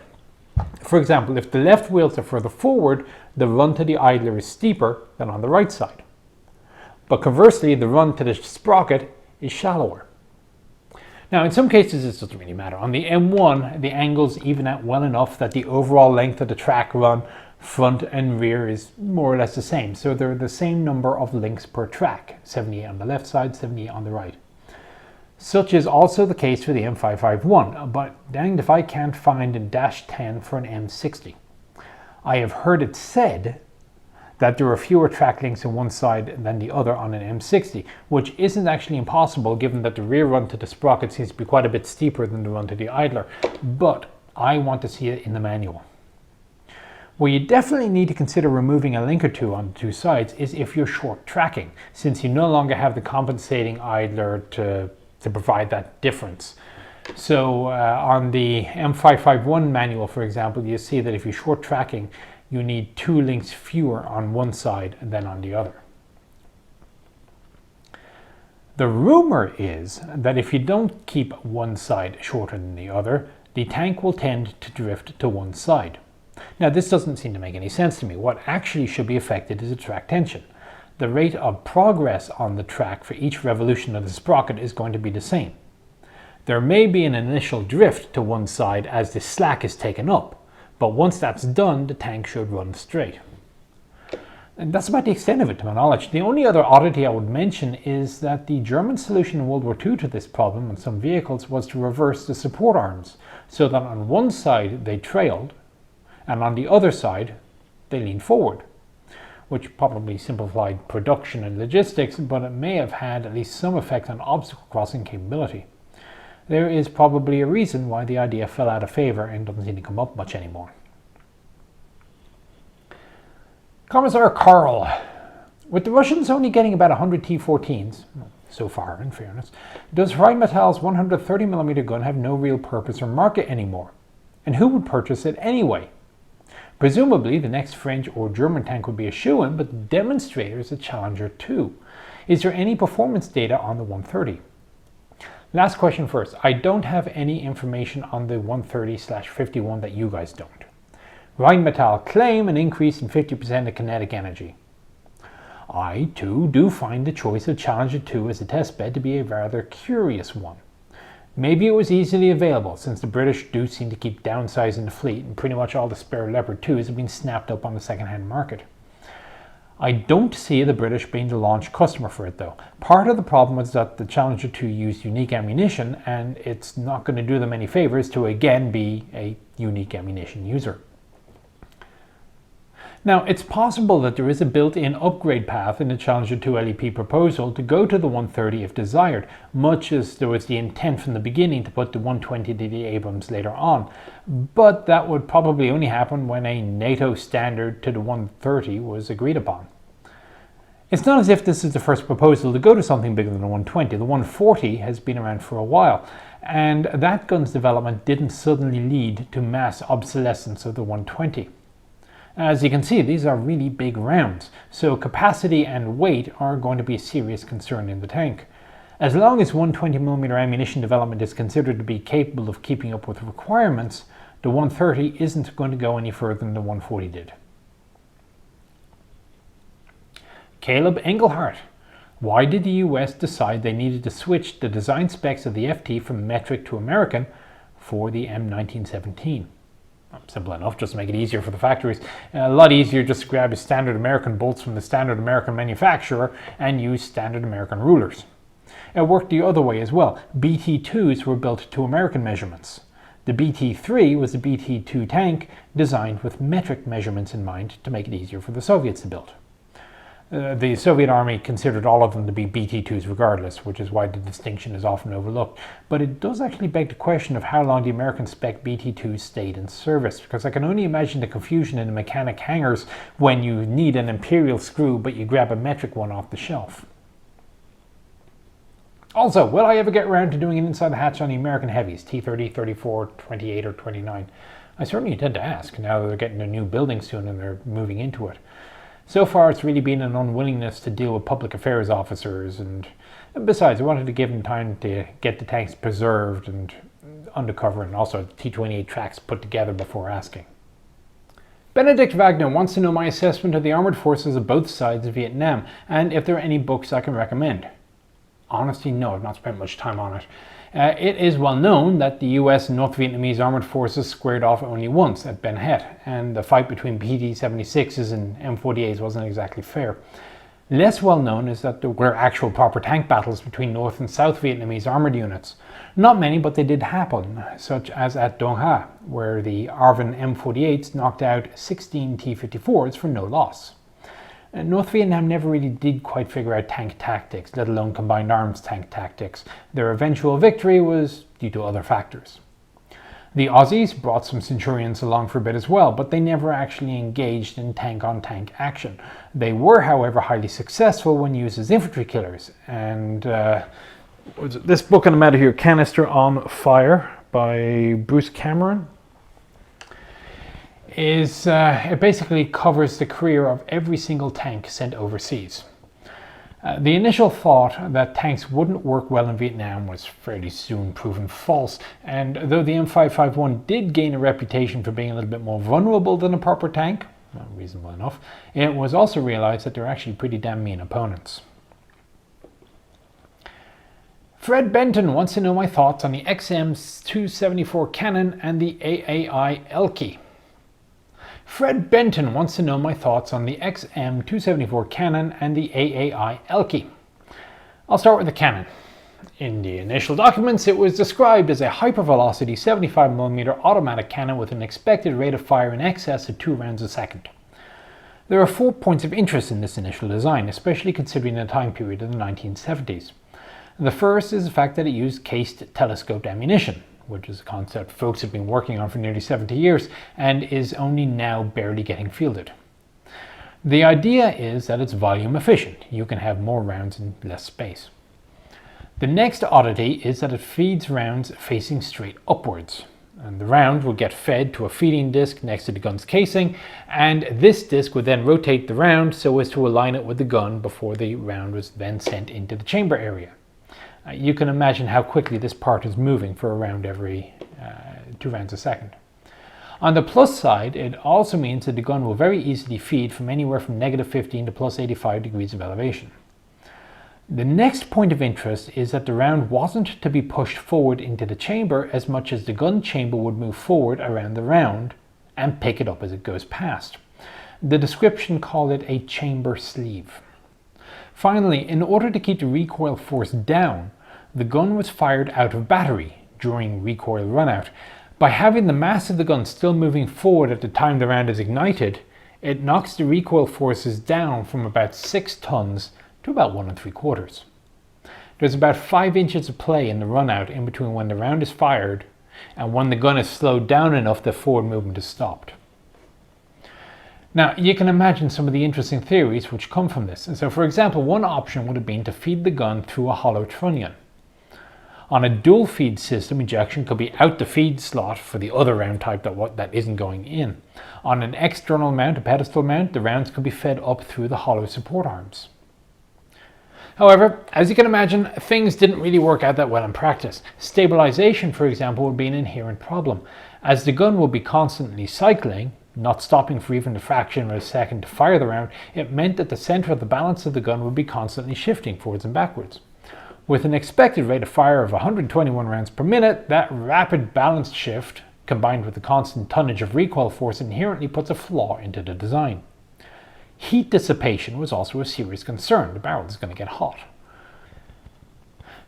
for example, if the left wheels are further forward, the run to the idler is steeper than on the right side. But conversely, the run to the sprocket is shallower. Now, in some cases, this doesn't really matter. On the M1, the angles even out well enough that the overall length of the track run, front and rear, is more or less the same. So there are the same number of links per track, 78 on the left side, 78 on the right. Such is also the case for the M551, but danged if I can't find a -10 for an M60. I have heard it said that there are fewer track links on one side than the other on an M60, which isn't actually impossible given that the rear run to the sprocket seems to be quite a bit steeper than the run to the idler, but I want to see it in the manual. Where you definitely need to consider removing a link or two on the two sides is if you're short tracking, since you no longer have the compensating idler to provide that difference. So on the M551 manual, for example, you see that if you're short tracking, you need 2 links fewer on one side than on the other. The rumor is that if you don't keep one side shorter than the other, the tank will tend to drift to one side. Now, this doesn't seem to make any sense to me. What actually should be affected is the track tension. The rate of progress on the track for each revolution of the sprocket is going to be the same. There may be an initial drift to one side as the slack is taken up, but once that's done, the tank should run straight. And that's about the extent of it, to my knowledge. The only other oddity I would mention is that the German solution in World War II to this problem on some vehicles was to reverse the support arms, so that on one side they trailed, and on the other side they leaned forward, which probably simplified production and logistics, but it may have had at least some effect on obstacle crossing capability. There is probably a reason why the idea fell out of favor and doesn't seem to come up much anymore. Commissar Karl, with the Russians only getting about 100 T-14s, so far in fairness, does Rheinmetall's 130mm gun have no real purpose or market anymore? And who would purchase it anyway? Presumably the next French or German tank would be a shoo-in, but the demonstrator is a Challenger 2. Is there any performance data on the 130? Last question first. I don't have any information on the 130/51 that you guys don't. Rheinmetall claim an increase in 50% of kinetic energy. I too do find the choice of Challenger 2 as a testbed to be a rather curious one. Maybe it was easily available, since the British do seem to keep downsizing the fleet and pretty much all the spare Leopard 2s have been snapped up on the second-hand market. I don't see the British being the launch customer for it though. Part of the problem was that the Challenger 2 used unique ammunition, and it's not going to do them any favors to again be a unique ammunition user. Now, it's possible that there is a built-in upgrade path in the Challenger 2 LEP proposal to go to the 130 if desired, much as there was the intent from the beginning to put the 120 to the Abrams later on. But that would probably only happen when a NATO standard to the 130 was agreed upon. It's not as if this is the first proposal to go to something bigger than the 120. The 140 has been around for a while, and that gun's development didn't suddenly lead to mass obsolescence of the 120. As you can see, these are really big rounds, so capacity and weight are going to be a serious concern in the tank. As long as 120mm ammunition development is considered to be capable of keeping up with requirements, the 130 isn't going to go any further than the 140 did. Caleb Engelhardt. Why did the US decide they needed to switch the design specs of the FT from metric to American for the M1917? Simple enough, just to make it easier for the factories. A lot easier just to grab a standard American bolts from the standard American manufacturer and use standard American rulers. It worked the other way as well. BT-2s were built to American measurements. The BT-3 was a BT-2 tank designed with metric measurements in mind to make it easier for the Soviets to build. The Soviet army considered all of them to be BT-2s regardless, which is why the distinction is often overlooked. But it does actually beg the question of how long the American spec BT-2s stayed in service, because I can only imagine the confusion in the mechanic hangars when you need an imperial screw but you grab a metric one off the shelf. Also, will I ever get around to doing an inside the hatch on the American heavies, T-30, 34, 28 or 29? I certainly intend to ask, now that they're getting a new building soon and they're moving into it. So far it's really been an unwillingness to deal with public affairs officers, and besides I wanted to give them time to get the tanks preserved and undercover, and also T-28 tracks put together before asking. Benedict Wagner wants to know my assessment of the armoured forces of both sides of Vietnam and if there are any books I can recommend. Honestly, no, I've not spent much time on it. It is well known that the US and North Vietnamese armoured forces squared off only once at Ben Het, and the fight between PT-76s and M48s wasn't exactly fair. Less well known is that there were actual proper tank battles between North and South Vietnamese armoured units. Not many, but they did happen, such as at Dong Ha, where the ARVN M48s knocked out 16 T-54s for no loss. North Vietnam never really did quite figure out tank tactics, let alone combined arms tank tactics. Their eventual victory was due to other factors. The Aussies brought some Centurions along for a bit as well, but they never actually engaged in tank-on-tank action. They were, however, highly successful when used as infantry killers. And this book I'm out of here, Canister on Fire by Bruce Cameron, it basically covers the career of every single tank sent overseas. The initial thought that tanks wouldn't work well in Vietnam was fairly soon proven false, and though the M551 did gain a reputation for being a little bit more vulnerable than a proper tank, well, reasonable enough, it was also realized that they're actually pretty damn mean opponents. Fred Benton wants to know my thoughts on the XM274 cannon and the AAI ELKE. Fred Benton wants to know my thoughts on the XM274 cannon and the AAI ELKE. I'll start with the cannon. In the initial documents, it was described as a hypervelocity 75mm automatic cannon with an expected rate of fire in excess of 2 rounds a second. There are 4 points of interest in this initial design, especially considering the time period of the 1970s. The first is the fact that it used cased telescoped ammunition, which is a concept folks have been working on for nearly 70 years and is only now barely getting fielded. The idea is that it's volume efficient. You can have more rounds in less space. The next oddity is that it feeds rounds facing straight upwards. And the round will get fed to a feeding disc next to the gun's casing, and this disc would then rotate the round so as to align it with the gun before the round was then sent into the chamber area. You can imagine how quickly this part is moving for around every 2 rounds a second. On the plus side, it also means that the gun will very easily feed from anywhere from -15 to +85 degrees of elevation. The next point of interest is that the round wasn't to be pushed forward into the chamber as much as the gun chamber would move forward around the round and pick it up as it goes past. The description called it a chamber sleeve. Finally, in order to keep the recoil force down, the gun was fired out of battery during recoil runout. By having the mass of the gun still moving forward at the time the round is ignited, it knocks the recoil forces down from about 6 tons to about 1 3/4. There's about 5 inches of play in the runout in between when the round is fired and when the gun is slowed down enough that forward movement is stopped. Now, you can imagine some of the interesting theories which come from this. So, for example, one option would have been to feed the gun through a hollow trunnion. On a dual feed system, ejection could be out the feed slot for the other round type that isn't going in. On an external mount, a pedestal mount, the rounds could be fed up through the hollow support arms. However, as you can imagine, things didn't really work out that well in practice. Stabilization, for example, would be an inherent problem. As the gun will be constantly cycling, not stopping for even a fraction of a second to fire the round, it meant that the center of the balance of the gun would be constantly shifting forwards and backwards. With an expected rate of fire of 121 rounds per minute, that rapid balance shift, combined with the constant tonnage of recoil force, inherently puts a flaw into the design. Heat dissipation was also a serious concern. The barrel is going to get hot.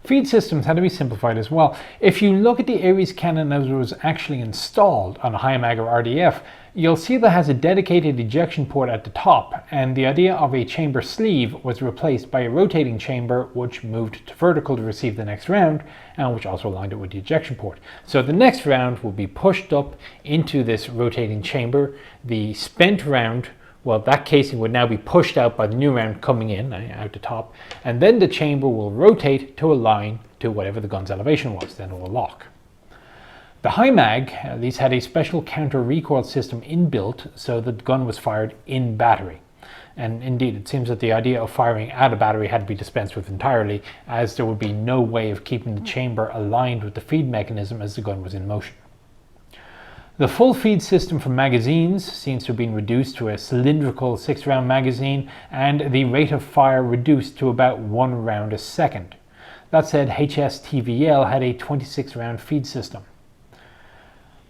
Feed systems had to be simplified as well. If you look at the Ares cannon as it was actually installed on a HIMAG or RDF, you'll see that it has a dedicated ejection port at the top, and the idea of a chamber sleeve was replaced by a rotating chamber which moved to vertical to receive the next round, and which also aligned it with the ejection port. So the next round will be pushed up into this rotating chamber. The spent round, well, that casing would now be pushed out by the new round coming in out the top, and then the chamber will rotate to align to whatever the gun's elevation was, then it will lock. The HIMAG, these had a special counter recoil system inbuilt so that the gun was fired in battery. And indeed, it seems that the idea of firing at a battery had to be dispensed with entirely, as there would be no way of keeping the chamber aligned with the feed mechanism as the gun was in motion. The full feed system for magazines seems to have been reduced to a cylindrical 6-round magazine, and the rate of fire reduced to about 1 round a second. That said, HSTVL had a 26-round feed system.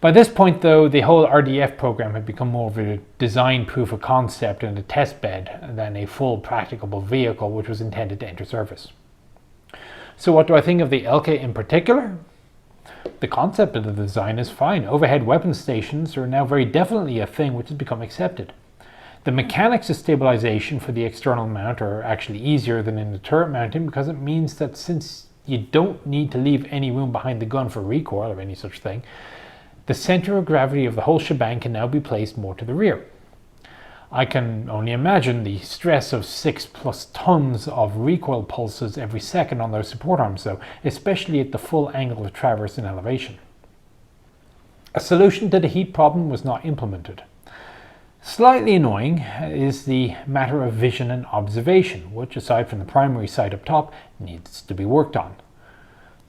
By this point though, the whole RDF program had become more of a design proof of concept and a test bed than a full practicable vehicle which was intended to enter service. So what do I think of the ELKE in particular? The concept of the design is fine. Overhead weapon stations are now very definitely a thing which has become accepted. The mechanics of stabilization for the external mount are actually easier than in the turret mounting, because it means that since you don't need to leave any room behind the gun for recoil or any such thing, the center of gravity of the whole shebang can now be placed more to the rear. I can only imagine the stress of 6+ tons of recoil pulses every second on those support arms though, especially at the full angle of traverse and elevation. A solution to the heat problem was not implemented. Slightly annoying is the matter of vision and observation, which aside from the primary sight up top, needs to be worked on.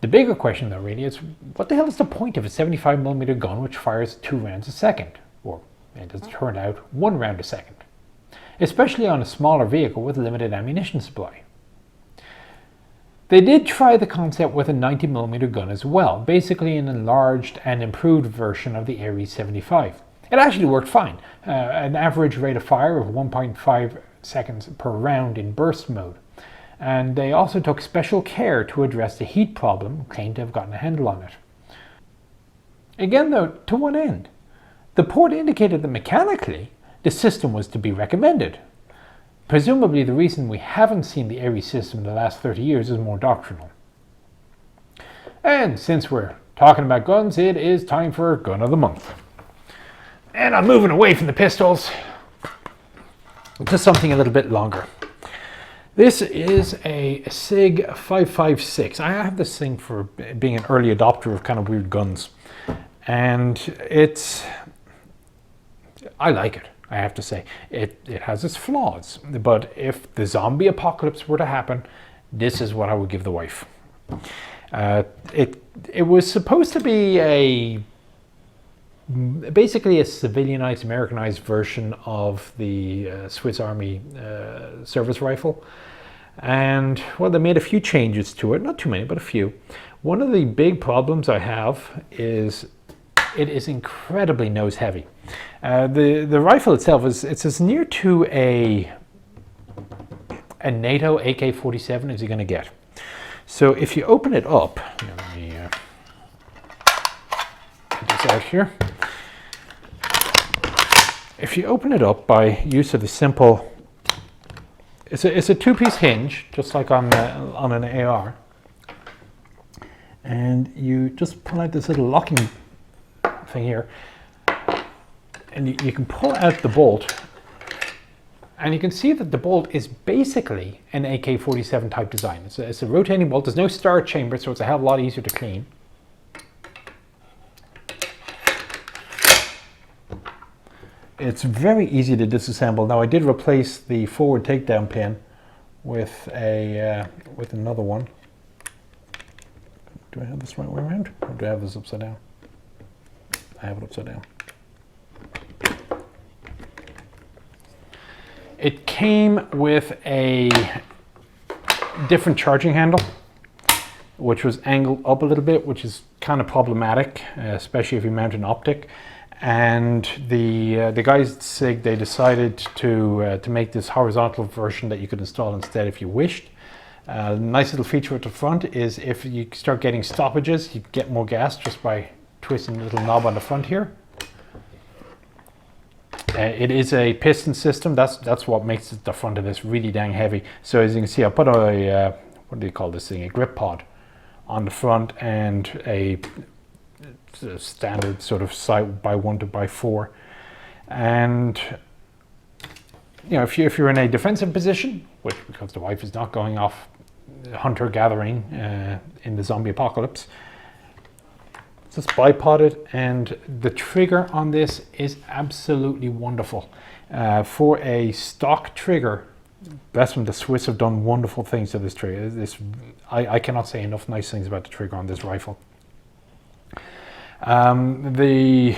The bigger question though really is, what the hell is the point of a 75mm gun which fires 2 rounds a second? Or, it has turned out, 1 round a second, especially on a smaller vehicle with limited ammunition supply. They did try the concept with a 90mm gun as well, basically an enlarged and improved version of the Ares 75. It actually worked fine, an average rate of fire of 1.5 seconds per round in burst mode. And they also took special care to address the heat problem, claimed to have gotten a handle on it. Again though, to what end? The port indicated that mechanically, the system was to be recommended. Presumably the reason we haven't seen the Ares system in the last 30 years is more doctrinal. And since we're talking about guns, it is time for Gun of the Month. And I'm moving away from the pistols to something a little bit longer. This is a SIG 556. I have this thing for being an early adopter of kind of weird guns. And I like it, I have to say. It has its flaws, but if the zombie apocalypse were to happen, this is what I would give the wife. It was supposed to be basically a civilianized, Americanized version of the Swiss Army service rifle. And, well, they made a few changes to it, not too many, but a few. One of the big problems I have is it is incredibly nose heavy. The rifle itself it's as near to a NATO AK-47 as you're going to get. So if you open it up, let me get this out here. If you open it up by use of the simple, it's a 2-piece hinge, just like on an AR, and you just pull out this little locking thing here, and you can pull out the bolt, and you can see that the bolt is basically an AK-47 type design. It's a rotating bolt. There's no star chamber, so it's a hell of a lot easier to clean. It's very easy to disassemble. Now I did replace the forward takedown pin with another one. Do I have this right way around, or do I have this upside down? I have it upside down. It came with a different charging handle, which was angled up a little bit, which is kind of problematic, especially if you mount an optic. And the guys at SIG, they decided to make this horizontal version that you could install instead if you wished. Nice little feature at the front is if you start getting stoppages, you get more gas just by twisting the little knob on the front here. It is a piston system. That's what makes the front of this really dang heavy. So as you can see, I put a what do you call this thing? A grip pod on the front and a standard sort of side by 1 to by 4. And you know, if you're in a defensive position, which because the wife is not going off hunter gathering in the zombie apocalypse, just bipod it, and the trigger on this is absolutely wonderful. For a stock trigger, that's when the Swiss have done wonderful things to this trigger. I cannot say enough nice things about the trigger on this rifle. The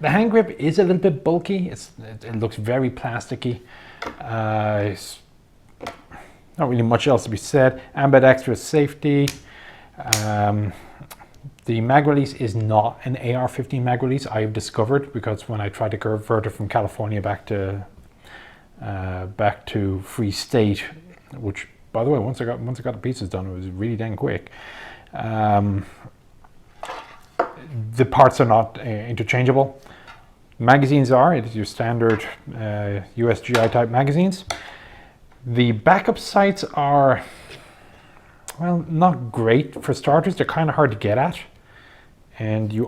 hand grip is a little bit bulky. It looks very plasticky. It's not really much else to be said. Ambidextrous safety. The mag release is not an AR-15 mag release, I've discovered, because when I tried to convert it from California back to Free State, which, by the way, once I got the pieces done, it was really dang quick. The parts are not interchangeable. Magazines are. It is your standard USGI type magazines. The backup sights are, well, not great. For starters, they're kind of hard to get at, and you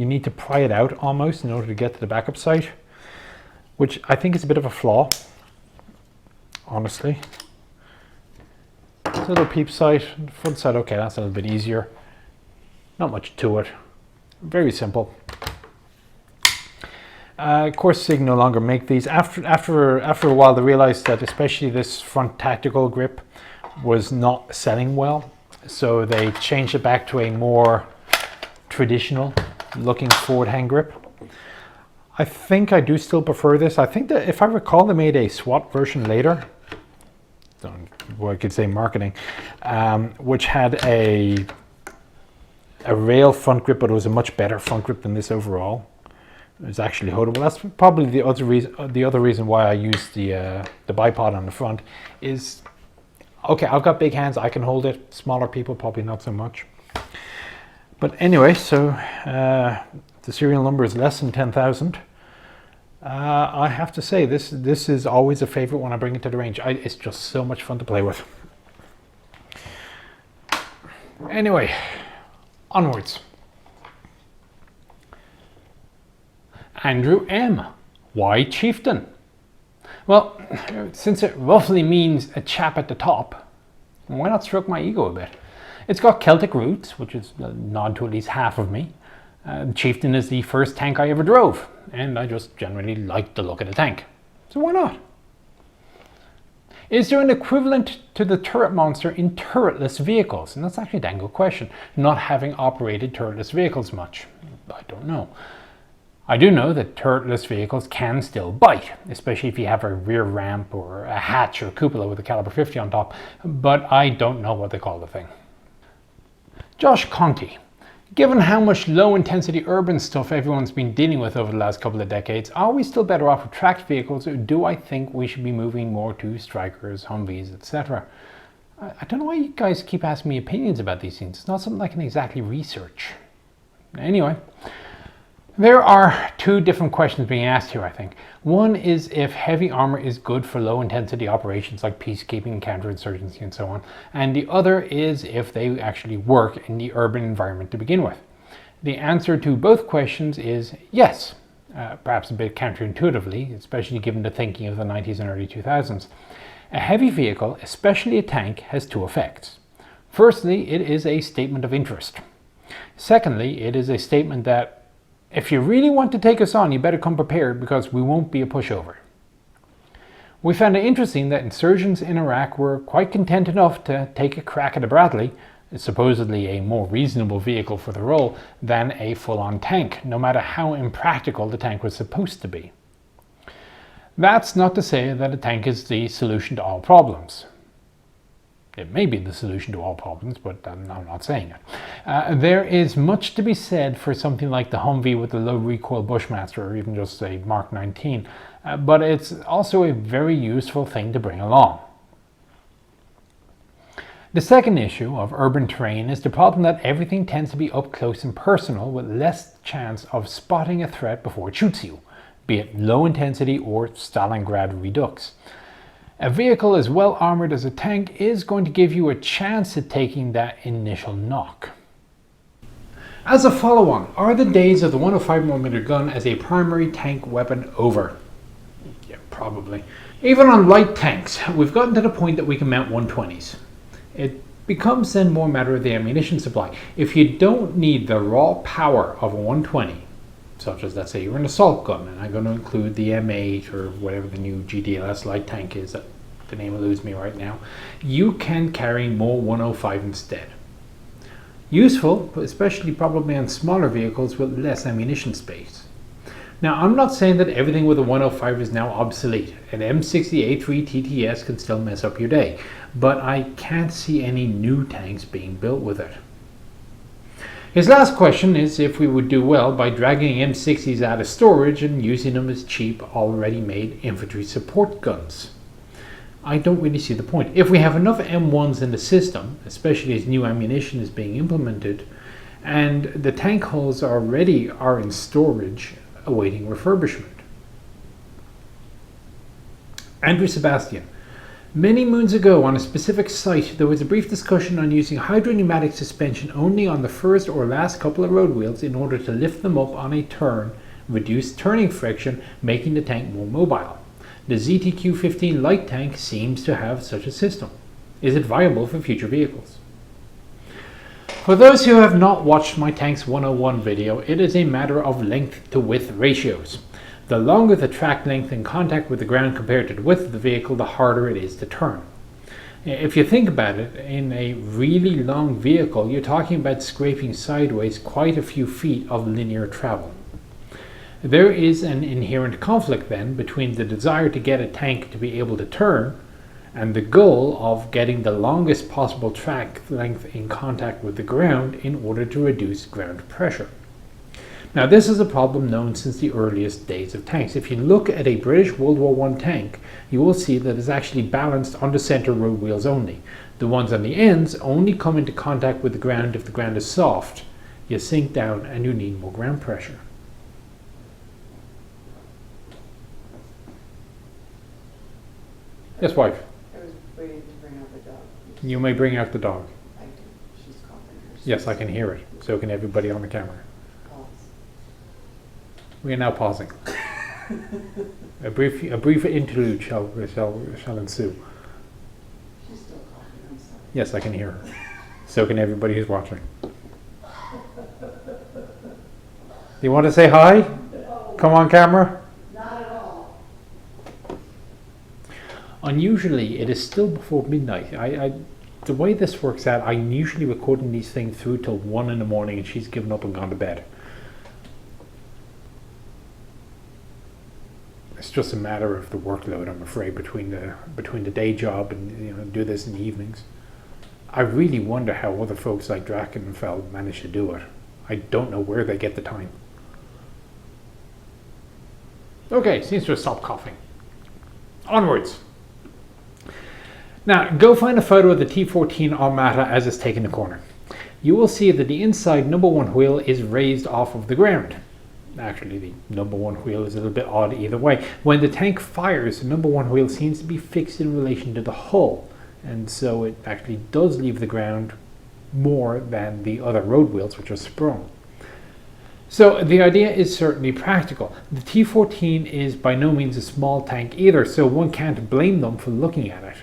need to pry it out almost in order to get to the backup sight, which I think is a bit of a flaw, honestly. It's a little peep sight, front sight, okay, that's a little bit easier. Not much to it, very simple. Of course, SIG no longer make these. After a while, they realized that especially this front tactical grip was not selling well, so they changed it back to a more traditional looking forward hand grip. I think I do still prefer this. I think that if I recall, they made a SWAT version later, well, I could say marketing, which had a rail front grip, but it was a much better front grip than this overall. It was actually holdable. That's probably the other reason why I use the bipod on the front is, okay, I've got big hands, I can hold it. Smaller people probably not so much. But anyway, so the serial number is less than 10,000. I have to say, this is always a favorite when I bring it to the range. It's just so much fun to play with. Anyway, onwards. Andrew M. Why Chieftain? Well, since it roughly means a chap at the top, why not stroke my ego a bit? It's got Celtic roots, which is a nod to at least half of me. Chieftain is the first tank I ever drove, and I just generally like the look of the tank. So why not? Is there an equivalent to the turret monster in turretless vehicles? And that's actually a dang good question, not having operated turretless vehicles much. I don't know. I do know that turretless vehicles can still bite, especially if you have a rear ramp or a hatch or a cupola with a caliber 50 on top, but I don't know what they call the thing. Josh Conti. Given how much low-intensity urban stuff everyone's been dealing with over the last couple of decades, are we still better off with tracked vehicles, or do I think we should be moving more to Strikers, Humvees, etc.? I don't know why you guys keep asking me opinions about these things. It's not something I can exactly research. Anyway, there are two different questions being asked here, I think. One is if heavy armor is good for low-intensity operations like peacekeeping, counterinsurgency, and so on. And the other is if they actually work in the urban environment to begin with. The answer to both questions is yes, perhaps a bit counterintuitively, especially given the thinking of the 90s and early 2000s. A heavy vehicle, especially a tank, has two effects. Firstly, it is a statement of interest. Secondly, it is a statement that if you really want to take us on, you better come prepared because we won't be a pushover. We found it interesting that insurgents in Iraq were quite content enough to take a crack at a Bradley, supposedly a more reasonable vehicle for the role, than a full-on tank, no matter how impractical the tank was supposed to be. That's not to say that a tank is the solution to all problems. It may be the solution to all problems, but I'm not saying it. There is much to be said for something like the Humvee with the low recoil Bushmaster, or even just a Mark 19, but it's also a very useful thing to bring along. The second issue of urban terrain is the problem that everything tends to be up close and personal with less chance of spotting a threat before it shoots you, be it low intensity or Stalingrad Redux. A vehicle as well armoured as a tank is going to give you a chance at taking that initial knock. As a follow-on, are the days of the 105mm gun as a primary tank weapon over? Yeah, probably. Even on light tanks, we've gotten to the point that we can mount 120s. It becomes then more a matter of the ammunition supply. If you don't need the raw power of a 120, such as let's say you're an assault gun, and I'm going to include the M8 or whatever the new GDLS light tank is, that the name eludes me right now, you can carry more 105 instead. Useful, especially probably on smaller vehicles with less ammunition space. Now, I'm not saying that everything with a 105 is now obsolete. An M60A3 TTS can still mess up your day, but I can't see any new tanks being built with it. His last question is if we would do well by dragging M60s out of storage and using them as cheap, already made infantry support guns. I don't really see the point. If we have enough M1s in the system, especially as new ammunition is being implemented, and the tank hulls already are in storage, awaiting refurbishment. Andrew Sebastian. Many moons ago on a specific site there was a brief discussion on using hydropneumatic suspension only on the first or last couple of road wheels in order to lift them up on a turn, reduce turning friction, making the tank more mobile. The ZTQ-15 light tank seems to have such a system. Is it viable for future vehicles? For those who have not watched my Tanks 101 video, it is a matter of length to width ratios. The longer the track length in contact with the ground compared to the width of the vehicle, the harder it is to turn. If you think about it, in a really long vehicle, you're talking about scraping sideways quite a few feet of linear travel. There is an inherent conflict then between the desire to get a tank to be able to turn and the goal of getting the longest possible track length in contact with the ground in order to reduce ground pressure. Now, this is a problem known since the earliest days of tanks. If you look at a British World War I tank, you will see that it's actually balanced on the center road wheels only. The ones on the ends only come into contact with the ground if the ground is soft. You sink down and you need more ground pressure. Yes, wife? I was waiting to bring out the dog. You may bring out the dog. I do. She's coughing. Yes, I can hear it. So can everybody on the camera. Pause. We are now pausing. A brief interlude shall ensue. She's still coughing. I'm sorry. Yes, I can hear her. So can everybody who's watching. Do you want to say hi? No. Come on, camera. Not at all. Unusually, it is still before midnight. The way this works out, I'm usually recording these things through till 1 in the morning, and she's given up and gone to bed. It's just a matter of the workload, I'm afraid, between the day job and do this in the evenings. I really wonder how other folks like Drachenfeld manage to do it. I don't know where they get the time. Okay, seems to have stopped coughing. Onwards. Now, go find a photo of the T14 Armata as it's taking the corner. You will see that the inside number 1 wheel is raised off of the ground. Actually, the number 1 wheel is a little bit odd either way. When the tank fires, the number 1 wheel seems to be fixed in relation to the hull, and so it actually does leave the ground more than the other road wheels, which are sprung. So the idea is certainly practical. The T14 is by no means a small tank either, so one can't blame them for looking at it.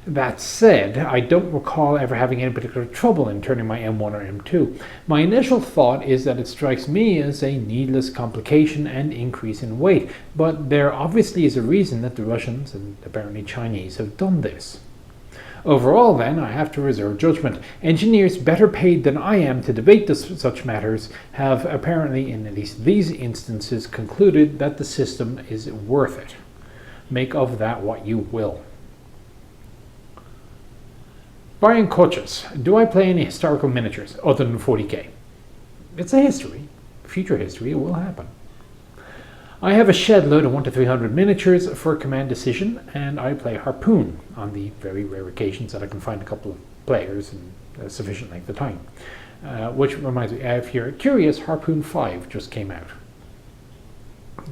That said, I don't recall ever having any particular trouble in turning my M1 or M2. My initial thought is that it strikes me as a needless complication and increase in weight, but there obviously is a reason that the Russians and apparently Chinese have done this. Overall then, I have to reserve judgment. Engineers better paid than I am to debate such matters have apparently, in at least these instances, concluded that the system is worth it. Make of that what you will. Brian Coaches, do I play any historical miniatures other than 40k? It's a history. Future history, it will happen. I have a shed load of 1 to 300 miniatures for command decision, and I play Harpoon on the very rare occasions that I can find a couple of players in a sufficient length of time. Which reminds me, if you're curious, Harpoon 5 just came out.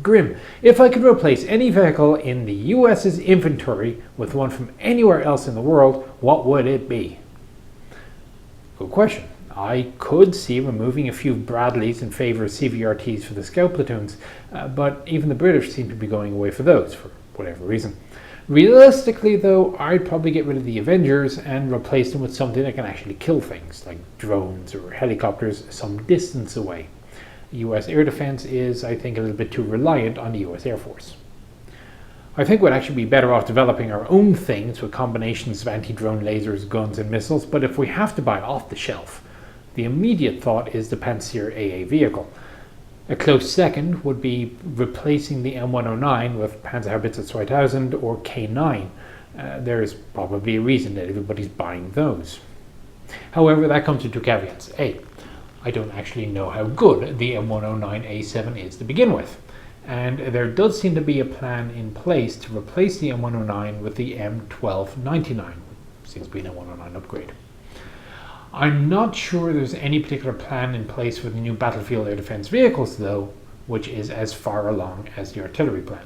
Grim, if I could replace any vehicle in the US's inventory with one from anywhere else in the world, what would it be? Good question. I could see removing a few Bradleys in favour of CVRTs for the scout platoons, but even the British seem to be going away for those, for whatever reason. Realistically though, I'd probably get rid of the Avengers and replace them with something that can actually kill things, like drones or helicopters some distance away. US air defense is, I think, a little bit too reliant on the US Air Force. I think we'd actually be better off developing our own things with combinations of anti-drone lasers, guns and missiles, but if we have to buy off the shelf, the immediate thought is the Panzer AA vehicle. A close second would be replacing the M109 with Panzerhaubitze 2000 or K9. There is probably a reason that everybody's buying those. However, that comes with two caveats. A, I don't actually know how good the M109A7 is to begin with, and there does seem to be a plan in place to replace the M109 with the M1299. Seems to be an M109 upgrade. I'm not sure there's any particular plan in place for the new battlefield air defense vehicles though, which is as far along as the artillery plan.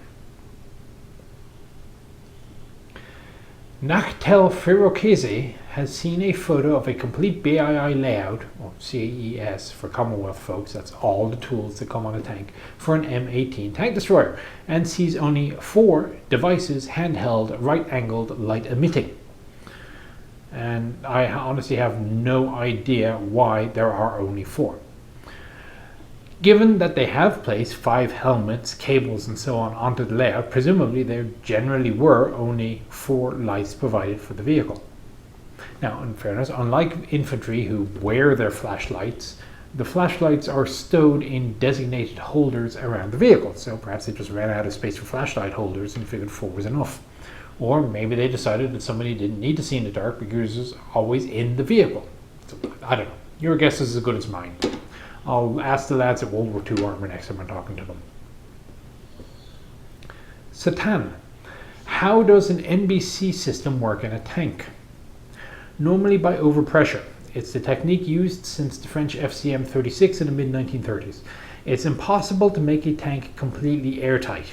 Nachtel Firokese has seen a photo of a complete BII layout, or CAES for Commonwealth folks, that's all the tools that come on a tank, for an M18 tank destroyer, and sees only 4 devices handheld, right-angled, light-emitting. And I honestly have no idea why there are only 4. Given that they have placed 5 helmets, cables and so on onto the layout, presumably there generally were only 4 lights provided for the vehicle. Now, in fairness, unlike infantry who wear their flashlights, the flashlights are stowed in designated holders around the vehicle, so perhaps they just ran out of space for flashlight holders and figured 4 was enough. Or maybe they decided that somebody didn't need to see in the dark because it was always in the vehicle. So, I don't know. Your guess is as good as mine. I'll ask the lads at World War II Armour next time I'm talking to them. Satan. How does an NBC system work in a tank? Normally by overpressure. It's the technique used since the French FCM 36 in the mid-1930s. It's impossible to make a tank completely airtight.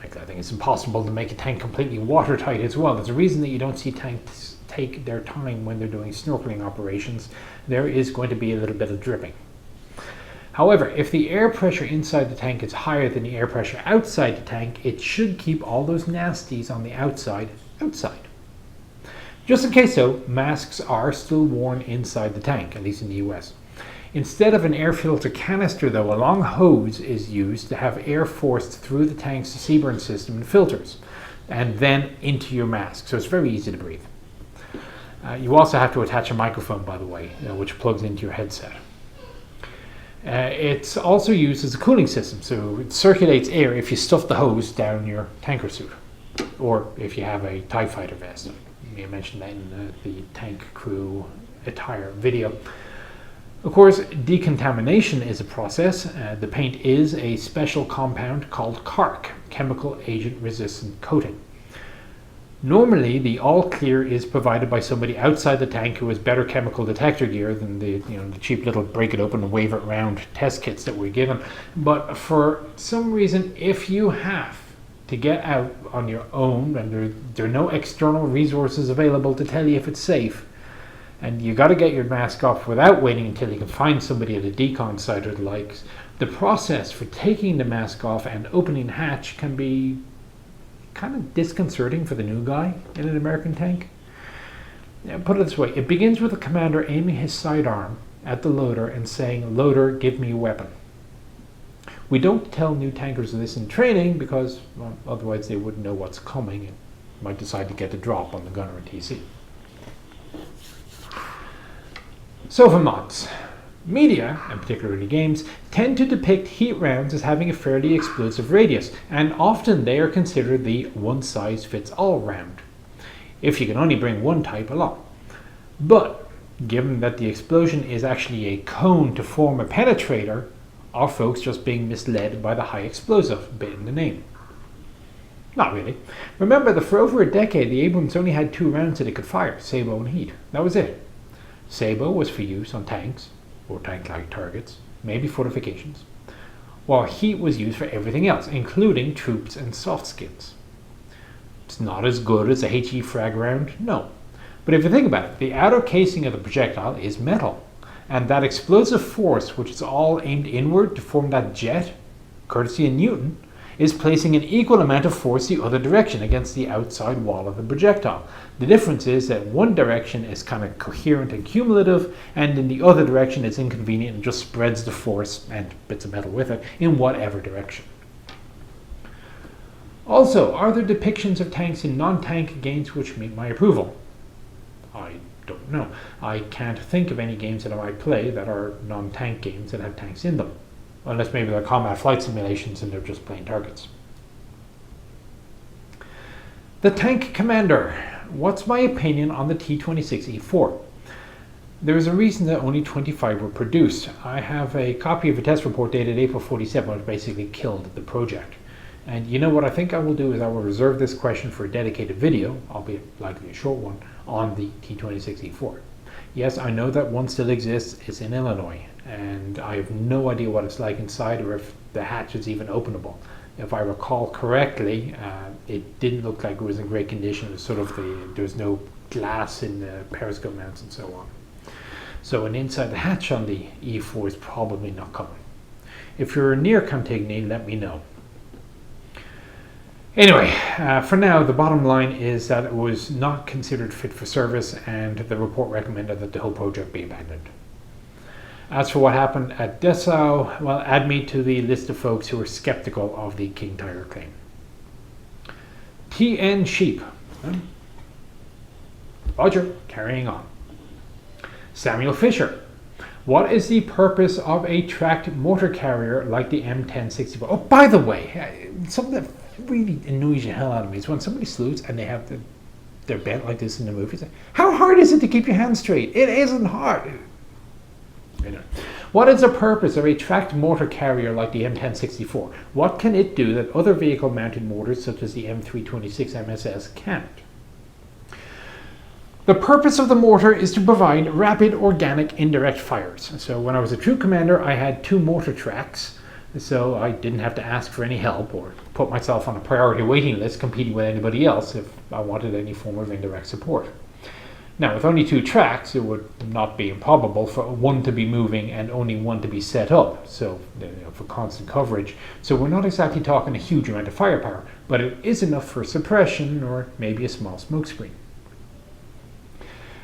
I think it's impossible to make a tank completely watertight as well. There's a reason that you don't see tanks take their time when they're doing snorkeling operations. There is going to be a little bit of dripping. However, if the air pressure inside the tank is higher than the air pressure outside the tank, it should keep all those nasties on the outside. Just in case though, masks are still worn inside the tank, at least in the US. Instead of an air filter canister though, a long hose is used to have air forced through the tank's Seaburn system and filters, and then into your mask, so it's very easy to breathe. You also have to attach a microphone, by the way, which plugs into your headset. It's also used as a cooling system, so it circulates air if you stuff the hose down your tanker suit, or if you have a TIE fighter vest. I may have mentioned that in the tank crew attire video. Of course, decontamination is a process. The paint is a special compound called CARC, chemical agent resistant coating. Normally, the all clear is provided by somebody outside the tank who has better chemical detector gear than the cheap little break it open and wave it around test kits that we're given. But for some reason, if you have to get out on your own and there are no external resources available to tell you if it's safe, and you got to get your mask off without waiting until you can find somebody at a decon site or the likes, the process for taking the mask off and opening the hatch can be kind of disconcerting for the new guy in an American tank. Put it this way, it begins with the commander aiming his sidearm at the loader and saying, "Loader, give me a weapon." We don't tell new tankers this in training because, well, otherwise they wouldn't know what's coming and might decide to get the drop on the gunner in TC. Sofa mods. Media, and particularly games, tend to depict heat rounds as having a fairly explosive radius, and often they are considered the one-size-fits-all round, if you can only bring one type along. But, given that the explosion is actually a cone to form a penetrator, are folks just being misled by the high explosive bit in the name? Not really. Remember that for over a decade the Abrams only had 2 rounds that it could fire, Sabo and Heat. That was it. Sabo was for use on tanks, or tank-like targets, maybe fortifications, while Heat was used for everything else, including troops and soft skins. It's not as good as a HE frag round, no. But if you think about it, the outer casing of the projectile is metal, and that explosive force, which is all aimed inward to form that jet, courtesy of Newton, is placing an equal amount of force the other direction against the outside wall of the projectile. The difference is that one direction is kind of coherent and cumulative, and in the other direction it's inconvenient and just spreads the force and bits of metal with it in whatever direction. Also, are there depictions of tanks in non-tank games which meet my approval? I don't know. I can't think of any games that I might play that are non-tank games that have tanks in them. Unless maybe they're combat flight simulations and they're just plain targets. The Tank Commander. What's my opinion on the T-26E4? There is a reason that only 25 were produced. I have a copy of a test report dated April 47 which basically killed the project. And you know what I think I will do is I will reserve this question for a dedicated video, albeit likely a short one, on the T-26E4. Yes, I know that one still exists. It's in Illinois, and I have no idea what it's like inside or if the hatch is even openable. If I recall correctly, it didn't look like it was in great condition. It was sort of there's no glass in the periscope mounts and so on. So an inside the hatch on the E4 is probably not coming. If you're near Cantigny, let me know. Anyway, for now, the bottom line is that it was not considered fit for service, and the report recommended that the whole project be abandoned. As for what happened at Dessau, well, add me to the list of folks who are skeptical of the King Tiger claim. TN Sheep. Roger, carrying on. Samuel Fisher. What is the purpose of a tracked mortar carrier like the M1064? Oh, by the way, something that really annoys the hell out of me is when somebody salutes and they have they're bent like this in the movies. How hard is it to keep your hands straight? It isn't hard. Anyway, what is the purpose of a tracked mortar carrier like the M1064? What can it do that other vehicle-mounted mortars such as the M326 MSS can't? The purpose of the mortar is to provide rapid organic indirect fires. So when I was a troop commander, I had 2 mortar tracks, so I didn't have to ask for any help or put myself on a priority waiting list competing with anybody else if I wanted any form of indirect support. Now, with only 2 tracks, it would not be improbable for one to be moving and only one to be set up, so for constant coverage. So we're not exactly talking a huge amount of firepower, but it is enough for suppression or maybe a small smoke screen.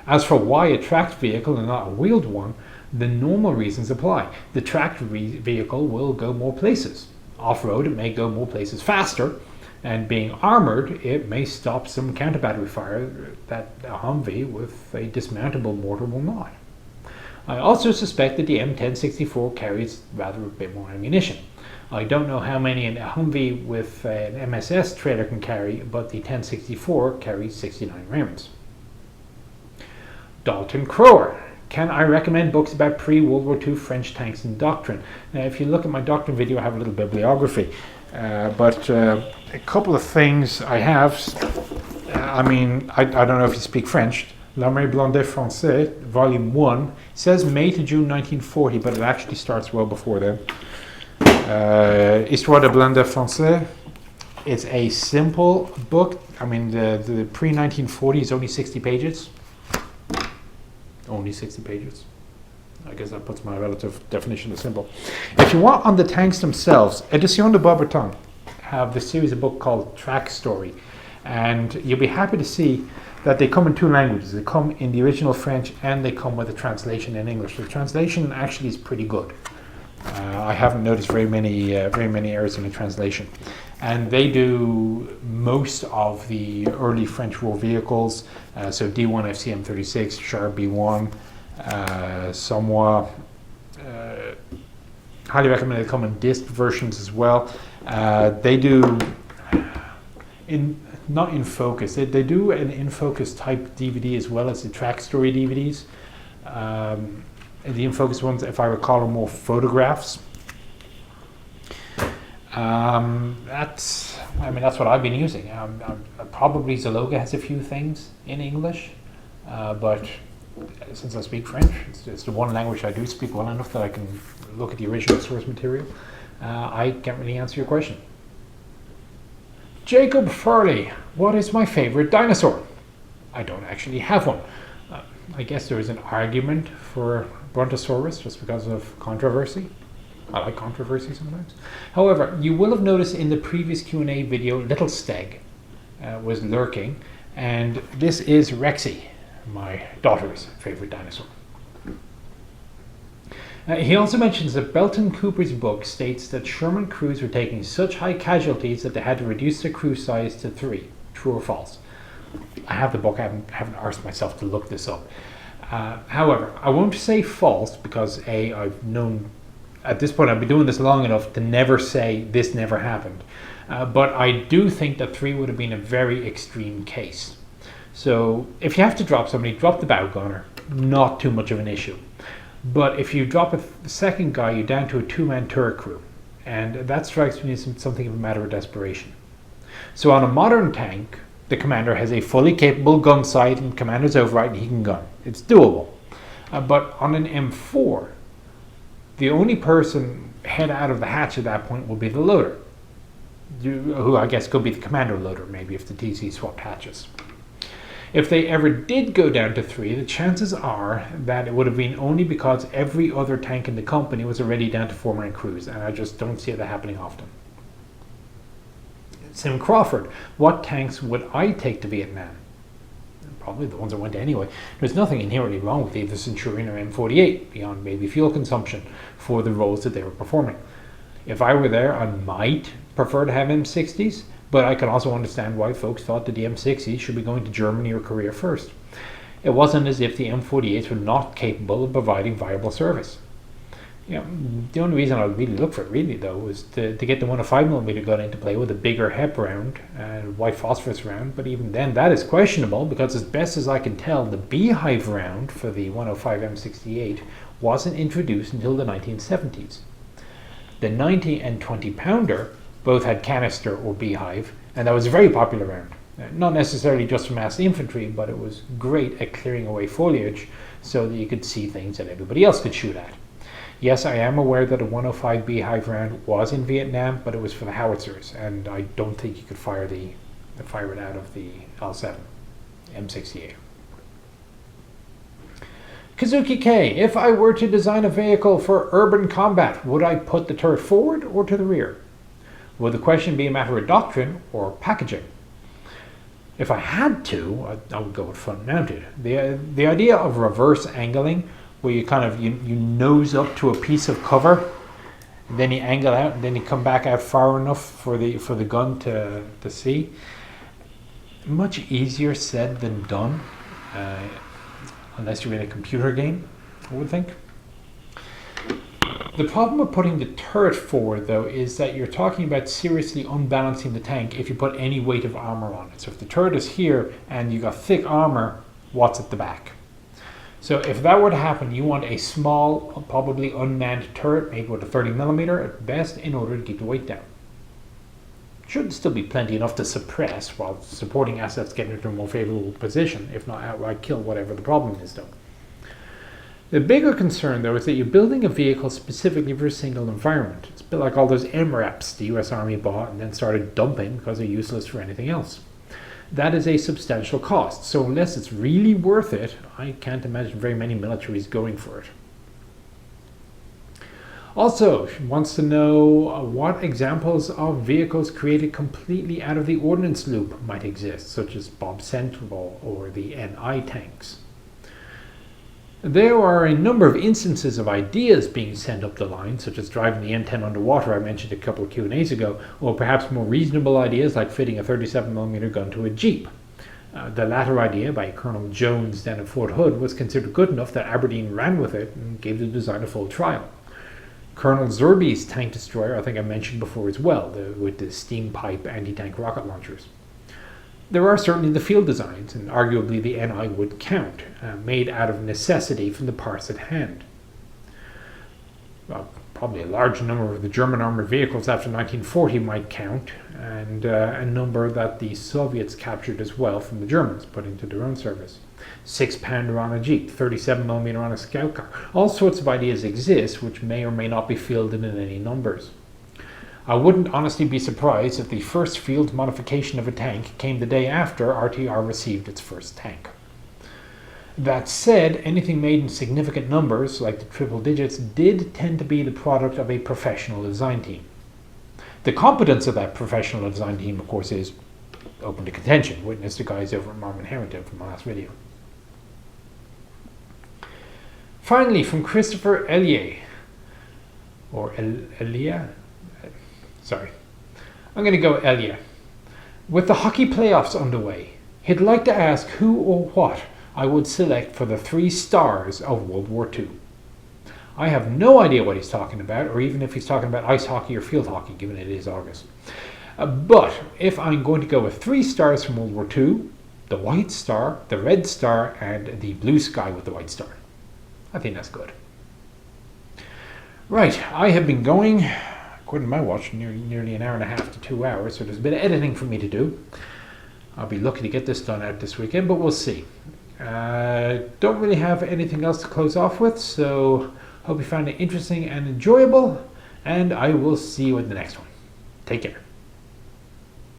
As for why a tracked vehicle and not a wheeled one, the normal reasons apply. The tracked vehicle will go more places. Off-road, it may go more places faster, and being armored, it may stop some counter-battery fire that a Humvee with a dismountable mortar will not. I also suspect that the M1064 carries rather a bit more ammunition. I don't know how many a Humvee with an MSS trailer can carry, but the 1064 carries 69 rounds. Dalton Crower. Can I recommend books about pre-World War II French tanks and doctrine? Now, if you look at my doctrine video, I have a little bibliography. But a couple of things I have, I don't know if you speak French. L'Armée Blindée Française, Volume 1, says May to June 1940, but it actually starts well before then. Histoire de Blindés Français. It's a simple book. The pre-1940 is only 60 pages. Only 60 pages. I guess that puts my relative definition of simple. If you want on the tanks themselves, Edition de Barberton have this series of book called Track Story, and you'll be happy to see that they come in 2 languages. They come in the original French and they come with a translation in English. The translation actually is pretty good. I haven't noticed very many errors in the translation. And they do most of the early French war vehicles, so D1 FCM 36, Char B1, Somois, Highly recommend they come in disc versions as well. They do not in focus. They do an in focus type DVD as well as the track story DVDs. The in focus ones, if I recall, are more photographs. That's what I've been using. Probably Zaloga has a few things in English, but since I speak French, it's the one language I do speak well enough that I can look at the original source material. I can't really answer your question. Jacob Farley, what is my favorite dinosaur? I don't actually have one. I guess there is an argument for Brontosaurus just because of controversy. I like controversy sometimes. However, you will have noticed in the previous Q&A video, Little Steg was lurking, and this is Rexy, my daughter's favorite dinosaur. He also mentions that Belton Cooper's book states that Sherman crews were taking such high casualties that they had to reduce their crew size to 3. True or false? I have the book, I haven't asked myself to look this up. However, I won't say false because I've known, at this point I've been doing this long enough to never say this never happened. But I do think that 3 would have been a very extreme case. So if you have to drop somebody, drop the bow gunner, not too much of an issue. But if you drop the second guy, you're down to a 2-man turret crew. And that strikes me as something of a matter of desperation. So on a modern tank, the commander has a fully capable gun sight and commander's override and he can gun. It's doable. But on an M4, the only person head out of the hatch at that point will be the loader. Who I guess could be the commander loader, maybe if the TC swapped hatches. If they ever did go down to 3, the chances are that it would have been only because every other tank in the company was already down to 4-man crews, and I just don't see that happening often. Sim Crawford, what tanks would I take to Vietnam? Probably the ones I went to anyway. There's nothing inherently wrong with either Centurion or M48 beyond maybe fuel consumption for the roles that they were performing. If I were there, I might prefer to have M60s, but I can also understand why folks thought that the M60s should be going to Germany or Korea first. It wasn't as if the M48s were not capable of providing viable service. The only reason I would really look for it really though was to get the 105mm gun into play with a bigger HEP round and white phosphorus round, but even then that is questionable because as best as I can tell the beehive round for the 105 M68 wasn't introduced until the 1970s. The 90 and 20 pounder both had canister or beehive, and that was a very popular round. Not necessarily just for mass infantry, but it was great at clearing away foliage so that you could see things that everybody else could shoot at. Yes, I am aware that a 105 beehive round was in Vietnam, but it was for the howitzers, and I don't think you could fire it out of the L7 M68. Kazuki K, if I were to design a vehicle for urban combat, would I put the turret forward or to the rear? Would the question be a matter of doctrine or packaging? If I had to, I would go with front mounted. The idea of reverse angling, where you kind of you nose up to a piece of cover, and then you angle out, and then you come back out far enough for the gun to see. Much easier said than done, unless you're in a computer game, I would think. The problem with putting the turret forward, though, is that you're talking about seriously unbalancing the tank if you put any weight of armor on it. So if the turret is here and you got thick armor, what's at the back? So if that were to happen, you want a small, probably unmanned turret, maybe with a 30mm at best, in order to keep the weight down. Should still be plenty enough to suppress while supporting assets getting into a more favorable position, if not outright kill whatever the problem is, though. The bigger concern, though, is that you're building a vehicle specifically for a single environment. It's a bit like all those MRAPs the US Army bought and then started dumping because they're useless for anything else. That is a substantial cost, so unless it's really worth it, I can't imagine very many militaries going for it. Also, she wants to know what examples of vehicles created completely out of the ordnance loop might exist, such as Bob Central or the NI tanks. There are a number of instances of ideas being sent up the line, such as driving the M10 underwater I mentioned a couple of Q&As ago, or perhaps more reasonable ideas like fitting a 37mm gun to a Jeep. The latter idea by Colonel Jones down at Fort Hood was considered good enough that Aberdeen ran with it and gave the design a full trial. Colonel Zerby's tank destroyer, I think I mentioned before as well, with the steam pipe anti-tank rocket launchers. There are certainly the field designs, and arguably the NI would count, made out of necessity from the parts at hand. Well, probably a large number of the German armored vehicles after 1940 might count, and a number that the Soviets captured as well from the Germans, put into their own service. 6-pounder on a Jeep, 37mm on a scout car. All sorts of ideas exist which may or may not be fielded in any numbers. I wouldn't honestly be surprised if the first field modification of a tank came the day after RTR received its first tank. That said, anything made in significant numbers, like the triple digits, did tend to be the product of a professional design team. The competence of that professional design team, of course, is open to contention. Witness the guys over at Marmon Harrington from my last video. Finally, from Christopher Elie, or Elia? Sorry. I'm going to go Elia. With the hockey playoffs underway, he'd like to ask who or what I would select for the 3 stars of World War II. I have no idea what he's talking about, or even if he's talking about ice hockey or field hockey, given it is August. But if I'm going to go with 3 stars from World War II, the white star, the red star, and the blue sky with the white star. I think that's good. Right, I have been going, according to my watch, nearly an hour and a half to 2 hours, so there's a bit of editing for me to do. I'll be lucky to get this done out this weekend, but we'll see. Don't really have anything else to close off with, so hope you found it interesting and enjoyable, and I will see you in the next one. Take care.